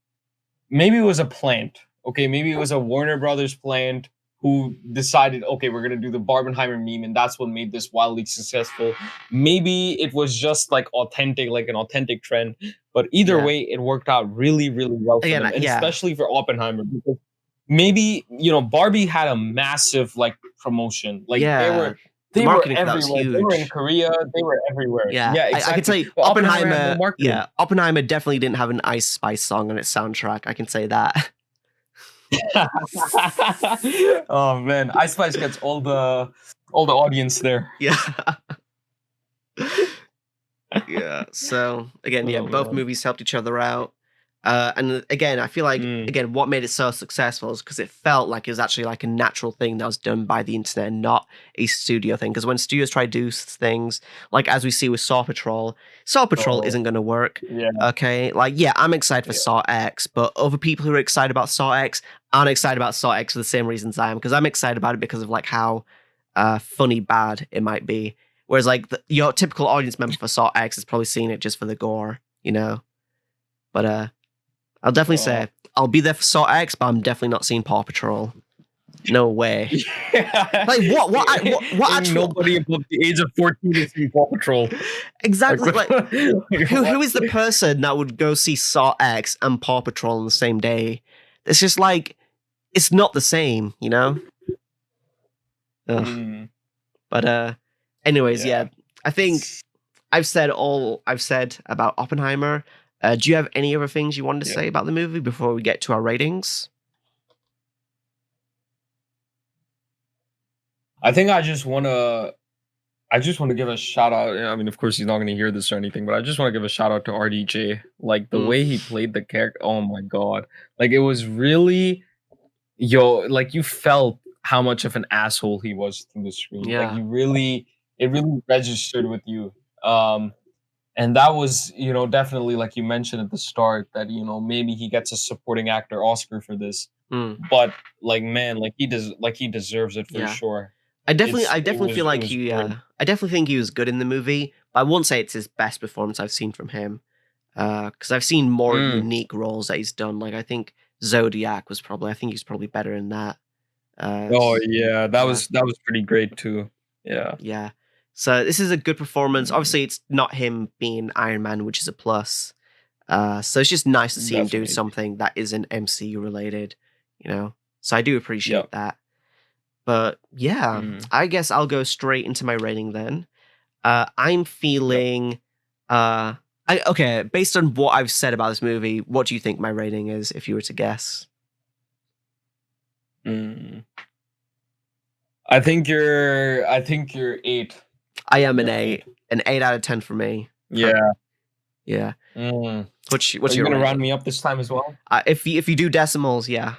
a plant. Okay, maybe it was a Warner Brothers plant who decided, okay, we're gonna do the Barbenheimer meme, and that's what made this wildly successful. Maybe it was just like authentic, like an authentic trend. But either Yeah. way, it worked out really, really well for Again, them, and yeah. especially for Oppenheimer because maybe you know Barbie had a massive like promotion. Like they Yeah. were The they were marketing for that was everywhere. They were in huge. Korea. They were everywhere. Yeah, Yeah, I can exactly. tell you, But Oppenheimer had no Oppenheimer. marketing. Yeah, Oppenheimer definitely didn't have an Ice Spice song on its soundtrack. I can say that. Oh man, Ice Spice gets all the audience there. Yeah, yeah. So again, yeah, Oh both man. movies helped each other out. And again, I feel like Mm, again, what made it so successful is because it felt like it was actually like a natural thing that was done by the internet and not a studio thing. Because when studios try to do things, like as we see with Saw Patrol so isn't going to work. yeah, Okay, like yeah, I'm excited for yeah. Saw X, but other people who are excited about Saw X aren't excited about Saw X for the same reasons I am. Because I'm excited about it because of like how funny bad it might be. Whereas like your typical audience member for Saw X is probably seeing it just for the gore, you know. But I'll definitely Uh, say I'll be there for Saw X, but I'm definitely not seeing Paw Patrol. No way. yeah. Like what Ain't actual nobody above the age of 14 is in Paw Patrol. Like, exactly what, like like, who what? is the person that would go see Saw X and Paw Patrol on the same day? It's just like it's not the same, you know? Ugh. Mm, But anyways, yeah. yeah. I think I've said all I've said about Oppenheimer. Do you have any other things you wanted to Yeah. say about the movie before we get to our ratings? I think I just want to give a shout out. I mean, of course, he's not going to hear this or anything, but I just want to give a shout out to RDJ. Like the Mm, way he played the character. Oh my god! Like it was really like you felt how much of an asshole he was through the screen. Like yeah. it really registered with you. Um, and that was, you know, definitely like you mentioned at the start that you know maybe he gets a supporting actor Oscar for this, Mm, but like man, like he deserves it for yeah. sure. I definitely feel It like was he. great. I definitely think he was good in the movie, but I won't say it's his best performance I've seen from him. Because I've seen more Mm. unique roles that he's done. Like I think Zodiac was probably. I think he's probably better in that. Oh yeah, Yeah, that was pretty great too. Yeah, yeah. So this is a good performance. Obviously, it's not him being Iron Man, which is a plus. So it's just nice to see him do definitely. something that isn't MCU related. You know. So I do appreciate Yep. that. But yeah, Mm. I guess I'll go straight into my rating then. I'm Yep. feeling Okay, based on what I've said about this movie, what do you think my rating is if you were to guess? I think you're 8. I am an Yeah. 8. An 8 out of 10 for me. Yeah. Yeah. What's Are you your gonna rating? round me up this time as well? If you do decimals, yeah.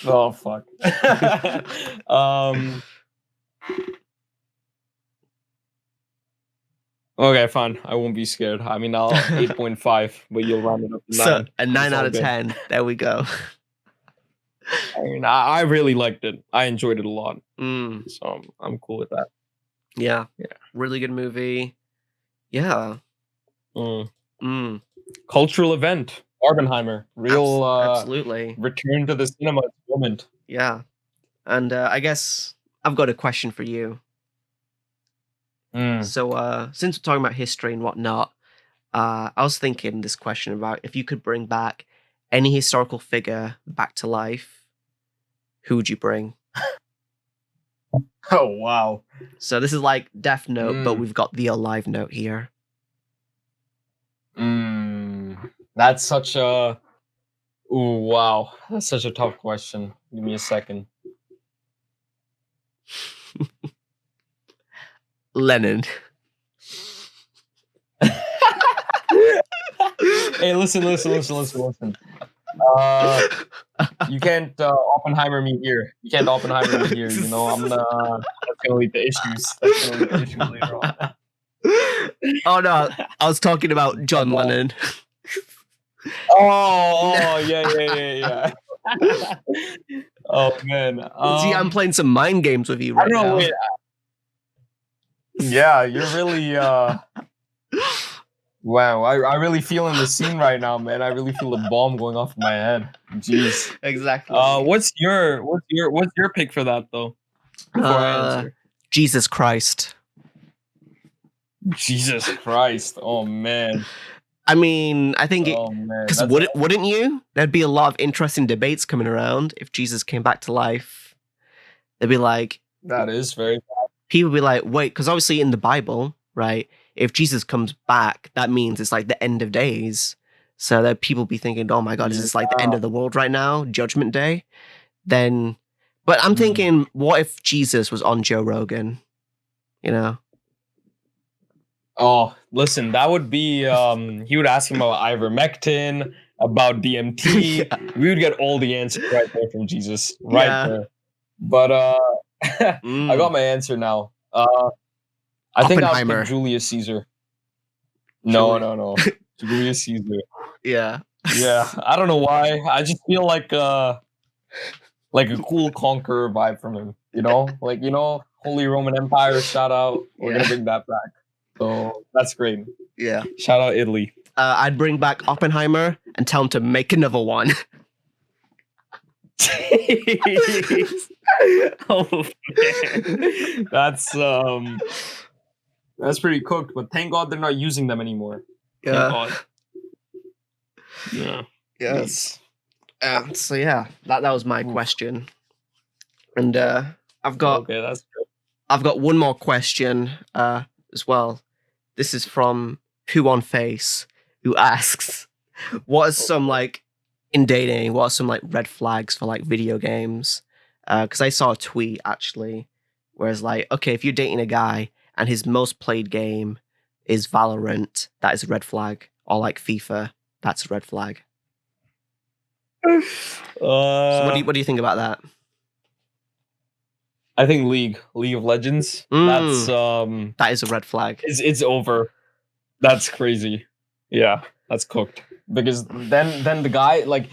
Oh fuck. Okay, fine. I won't be scared. I mean, I'll 8.5, but you'll round it up to 9. So a 9 It's out all of good. 10. There we go. I mean, I really liked it. I enjoyed it a lot. Mm, So I'm cool with that. yeah. Yeah. Really good movie. Yeah. Cultural event. Oppenheimer. Real Absolutely. return to the cinema moment. Yeah. And I guess I've got a question for you. So since we're talking about history and whatnot, I was thinking this question about if you could bring back any historical figure back to life, who would you bring? Oh wow. So this is like Death Note, but we've got the Alive Note here. That's such a wow. That's such a tough question. Give me a second. Lenin. Hey, listen. You can't Oppenheimer me here. You can't Oppenheimer me here. You know, I'm that's gonna lead to issues. That's gonna lead to issues later on. Oh no, I was talking about John Lennon. Oh yeah. Oh man. See, I'm playing some mind games with you right now. Wait. Yeah, you're really wow, I really feel in the scene right now, man. I really feel a bomb going off in my head. Jeez. Exactly. What's your pick for that though? Before I answer. Jesus Christ. Jesus Christ. Oh man. I mean, I think because wouldn't you? There'd be a lot of interesting debates coming around if Jesus came back to life. They'd be like, that is very bad. People would be like, wait, because obviously in the Bible, right? If Jesus comes back, that means it's like the end of days. So that people be thinking, oh my God, is this like the end of the world right now? Judgment Day? Then, but I'm thinking, what if Jesus was on Joe Rogan? You know? Oh, listen, that would be, he would ask him about ivermectin, about DMT. We would get all the answers right there from Jesus. Right there. But, I got my answer now. I think I'll pick Julius Caesar. No. Julius Caesar. Yeah. Yeah. I don't know why. I just feel like a cool conqueror vibe from him. You know? Like, you know, Holy Roman Empire, shout out. We're gonna bring that back. So that's great. Yeah. Shout out Italy. I'd bring back Oppenheimer and tell him to make another one. Oh man. That's pretty cooked, but thank God they're not using them anymore. Yeah. Thank God. Yeah. Yes. So yeah, that was my question. And I've got that's good. I've got one more question as well. This is from Who on Face, who asks, what are some like in dating, what are some like red flags for like video games? Because I saw a tweet actually, where it's like, okay, if you're dating a guy and his most played game is Valorant, that is a red flag. Or like FIFA, that's a red flag. So what do you think about that? I think League of Legends. That's that is a red flag. It's over. That's crazy. Yeah, that's cooked. Because then the guy, like,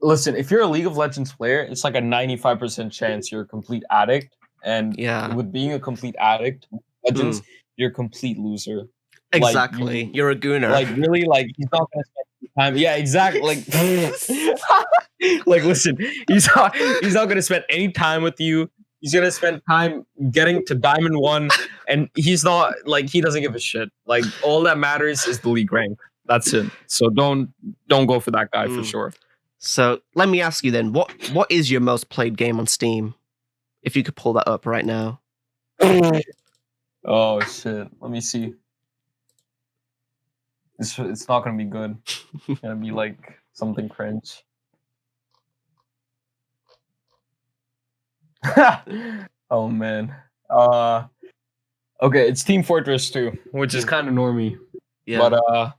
listen, if you're a League of Legends player, it's like a 95% chance you're a complete addict. And with being a complete addict, Legends, you're a complete loser. Exactly. Like, you're a gooner. Like, really, like, he's not gonna spend time. Yeah, exactly. Like, like, listen, he's not gonna spend any time with you. He's gonna spend time getting to Diamond 1, and he's not, like, he doesn't give a shit. Like, all that matters is the league rank. That's it. So don't go for that guy for sure. So let me ask you then, what is your most played game on Steam? If you could pull that up right now. Oh shit. Let me see. It's not gonna be good. It's gonna be like something cringe. Oh man. Okay, it's Team Fortress 2, which is kind of normie, Yeah. but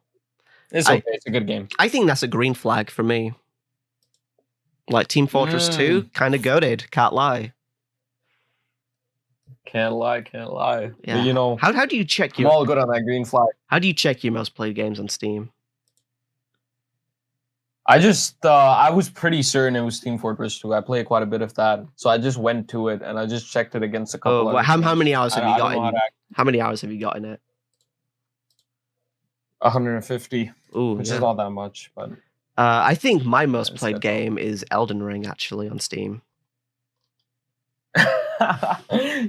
it's okay. It's a good game. I think that's a green flag for me. Like Team Fortress 2, kind of goated. Can't lie. Can't lie. Yeah. You know, how do you check I'm all good on that green flag. How do you check your most played games on Steam? I was pretty certain it was Team Fortress 2. I played quite a bit of that, so I just went to it and I just checked it against a couple. How many hours have you got in? How many hours have you got in it? 150. Ooh, which is not that much, but I think my most played game is Elden Ring actually on Steam.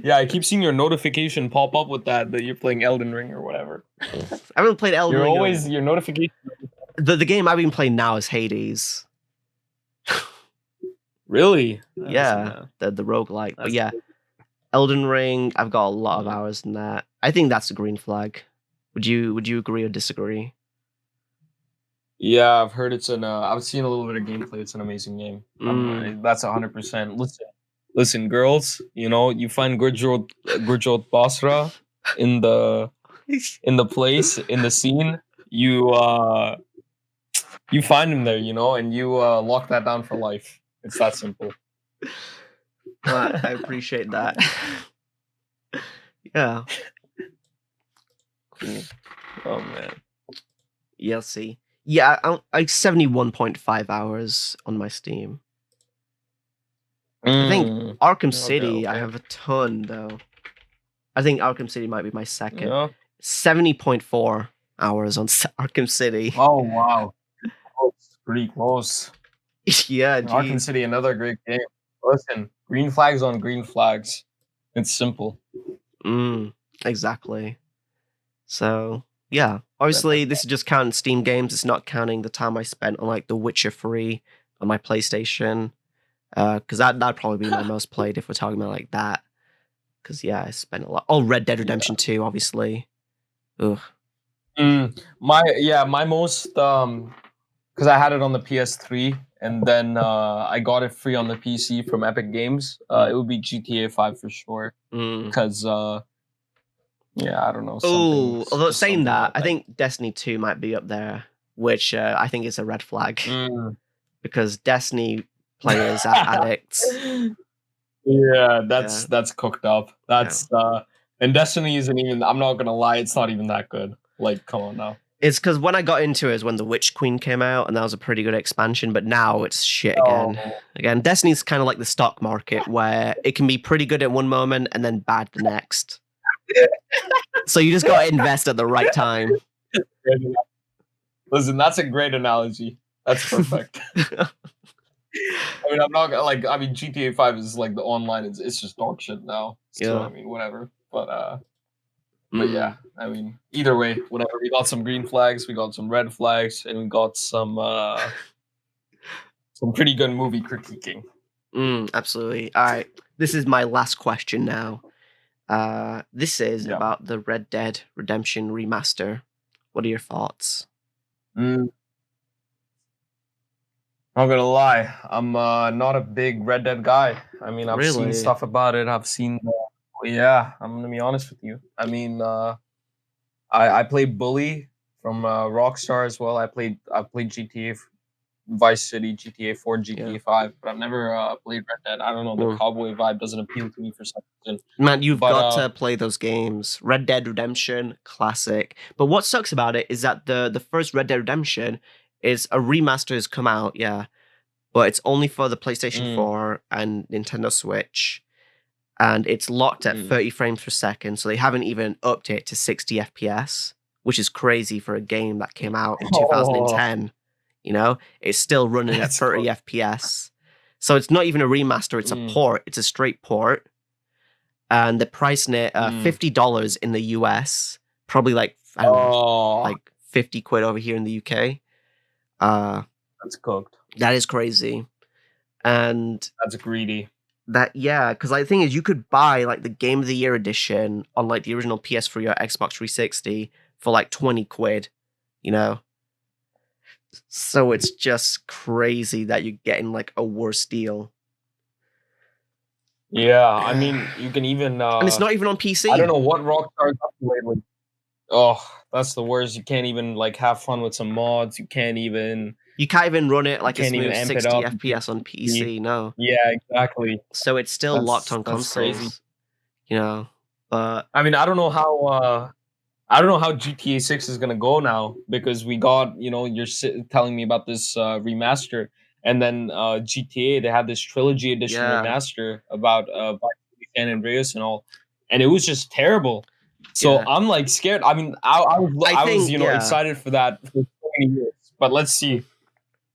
Yeah, I keep seeing your notification pop up with that you're playing Elden Ring or whatever. I haven't played Elden Ring. Always your notification. The game I've been playing now is Hades. Really? Yeah, the roguelike. But yeah, Elden Ring, I've got a lot of hours in that. I think that's a green flag. Would you agree or disagree? Yeah, I've heard it's I've seen a little bit of gameplay. It's an amazing game. That's 100%. Listen, girls. You know, you find Gurjot Basra in the place, in the scene. You find him there, you know, and you lock that down for life. It's that simple. I appreciate that. Yeah. Cool. Oh man. Yeah, see. Yeah, I 71.5 hours on my Steam. I think Arkham City, I have a ton though. I think Arkham City might be my second. Yeah. 70.4 hours on Arkham City. Oh wow. Pretty close. Yeah, Arkham City, another great game. Listen, green flags on green flags. It's simple. Exactly. So, yeah. Obviously, this is just counting Steam games. It's not counting the time I spent on, like, The Witcher 3 on my PlayStation. Because that'd probably be my most played if we're talking about, like, that. Because, yeah, I spent a lot. Oh, Red Dead Redemption 2, obviously. Ugh. My most... because I had it on the PS3, and then I got it free on the PC from Epic Games. It would be GTA 5 for sure. Because, I don't know. Oh, although saying that, I think Destiny 2 might be up there, which I think is a red flag. Because Destiny players are addicts. Yeah, that's cooked up. And Destiny isn't even, I'm not going to lie, it's not even that good. Like, come on now. It's because when I got into it is when the Witch Queen came out, and that was a pretty good expansion, but now it's shit again. Again, Destiny's kind of like the stock market, where it can be pretty good at one moment and then bad the next. So you just got to invest at the right time. Listen, that's a great analogy. That's perfect. I mean, I'm not gonna, like, I mean, GTA 5 is like the online, it's just dog shit now. So, I mean, whatever. But yeah, I mean, either way, whatever. We got some green flags, we got some red flags, and we got some pretty good movie critiquing. Absolutely. All right, this is my last question now. This is about the Red Dead Redemption remaster. What are your thoughts? Not gonna lie, I'm not a big Red Dead guy. I mean, I've seen stuff about it. I've seen... I'm gonna be honest with you. I mean, I played Bully from Rockstar as well. I played GTA Vice City, GTA 4, GTA 5, but I've never played Red Dead. I don't know, the cowboy vibe doesn't appeal to me for some reason. Man, you've got to play those games. Red Dead Redemption, classic. But what sucks about it is that the first Red Dead Redemption is a remaster has come out, but it's only for the PlayStation 4 and Nintendo Switch. And it's locked at 30 frames per second, so they haven't even upped it to 60 FPS, which is crazy for a game that came out in 2010. You know, it's still running at 30 FPS. So it's not even a remaster, it's a port. It's a straight port. And they're pricing it $50 in the US, probably like, I don't know, like 50 quid over here in the UK. That's cooked. That is crazy. And that's greedy. Because the thing is, you could buy like the Game of the Year edition on like the original PS3 or Xbox 360 for like 20 quid. you know. So it's just crazy that you're getting like a worse deal. Yeah, I mean, you can even And it's not even on I PC. don't know what Rockstar's up to lately. Oh, that's the worst. You can't even like have fun with some mods. You can't even run it like a smooth amp it 60 up. FPS on PC, no. Yeah, exactly. So it's still locked on That's consoles, crazy. you know. But I mean, I don't know how GTA 6 is gonna go now because we got, you're telling me about this remaster, and then GTA they had this trilogy edition yeah, remaster about Vice City, San Andreas and all, and it was just terrible. So yeah. I'm like scared. I mean, I was think, yeah. excited for that for so many years, but let's see.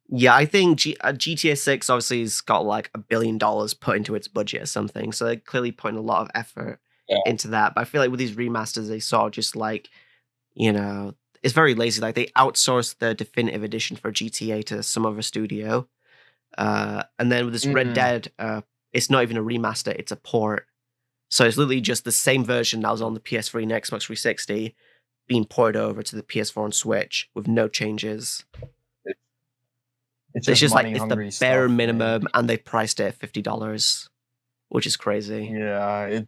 Yeah, I think GTA 6 obviously has got like $1 billion put into its budget or something, so they're clearly putting a lot of effort Yeah. into that. But I feel like with these remasters, they sort of just like, you know, it's very lazy. Like they outsourced the definitive edition for GTA to some other studio. And then with this Red Dead, it's not even a remaster, it's a port. So it's literally just the same version that was on the PS3 and Xbox 360 being ported over to the PS4 and Switch with no changes. It's just like it's the bare minimum, and they priced it at $50, which is crazy. Yeah,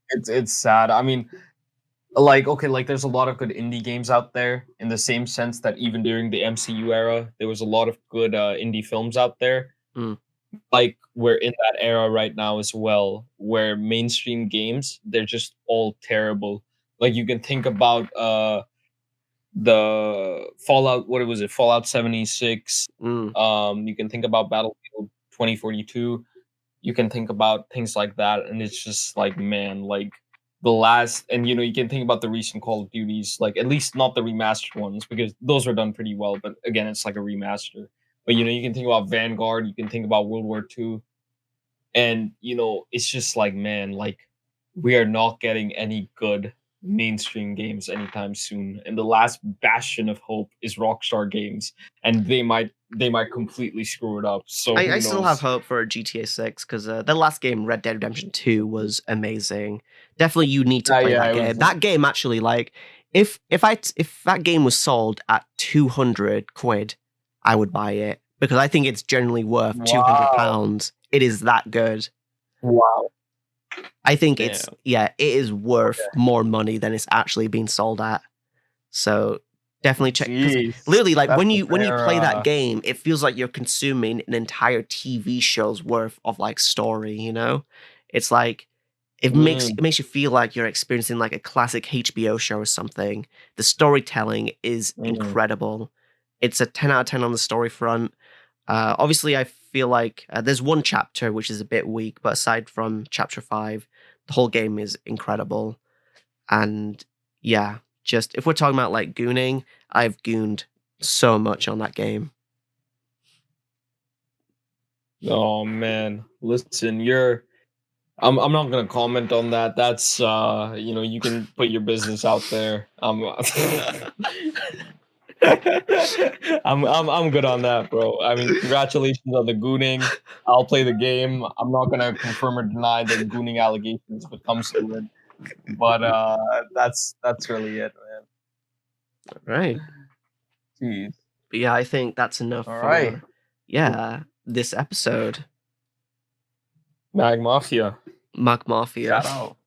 it's sad. I mean, like okay, like there's a lot of good indie games out there in the same sense that even during the MCU era, there was a lot of good indie films out there. Mm. Like we're in that era right now as well, where mainstream games they're just all terrible. Like you can think about the Fallout. What was it? Fallout 76. You can think about Battlefield 2042. You can think about things like that, and it's just like, man, like the last, and you can think about the recent Call of Duties, like at least not the remastered ones because those were done pretty well. But again, it's like a remaster. But you can think about Vanguard, you can think about World War II, and it's just like, man, like we are not getting any good mainstream games anytime soon, and the last bastion of hope is Rockstar Games, and they might completely screw it up. So I still have hope for GTA 6 because the last game, Red Dead Redemption 2, was amazing. Definitely, you need to play that game. That game actually, like, if that game was sold at 200 quid, I would buy it because I think it's generally worth £200. It is that good. Wow. I think it is worth more money than it's actually being sold at. So definitely check. Literally, like when you play that game, it feels like you're consuming an entire TV show's worth of like story. It's like it makes you feel like you're experiencing like a classic HBO show or something. The storytelling is incredible. It's a 10 out of 10 on the story front. Obviously, I feel like there's one chapter which is a bit weak, but aside from chapter 5, the whole game is incredible. And yeah, just if we're talking about like gooning, I've gooned so much on that game. Oh man, listen, I'm not gonna comment on that. That's you can put your business out there. I'm good on that, bro. I mean, congratulations on the gooning. I'll play the game. I'm not gonna confirm or deny the gooning allegations if it comes to it. But that's really it, man. Right. Jeez. But yeah, I think that's enough for this episode. MAGMafia. MAGMafia. Shout out.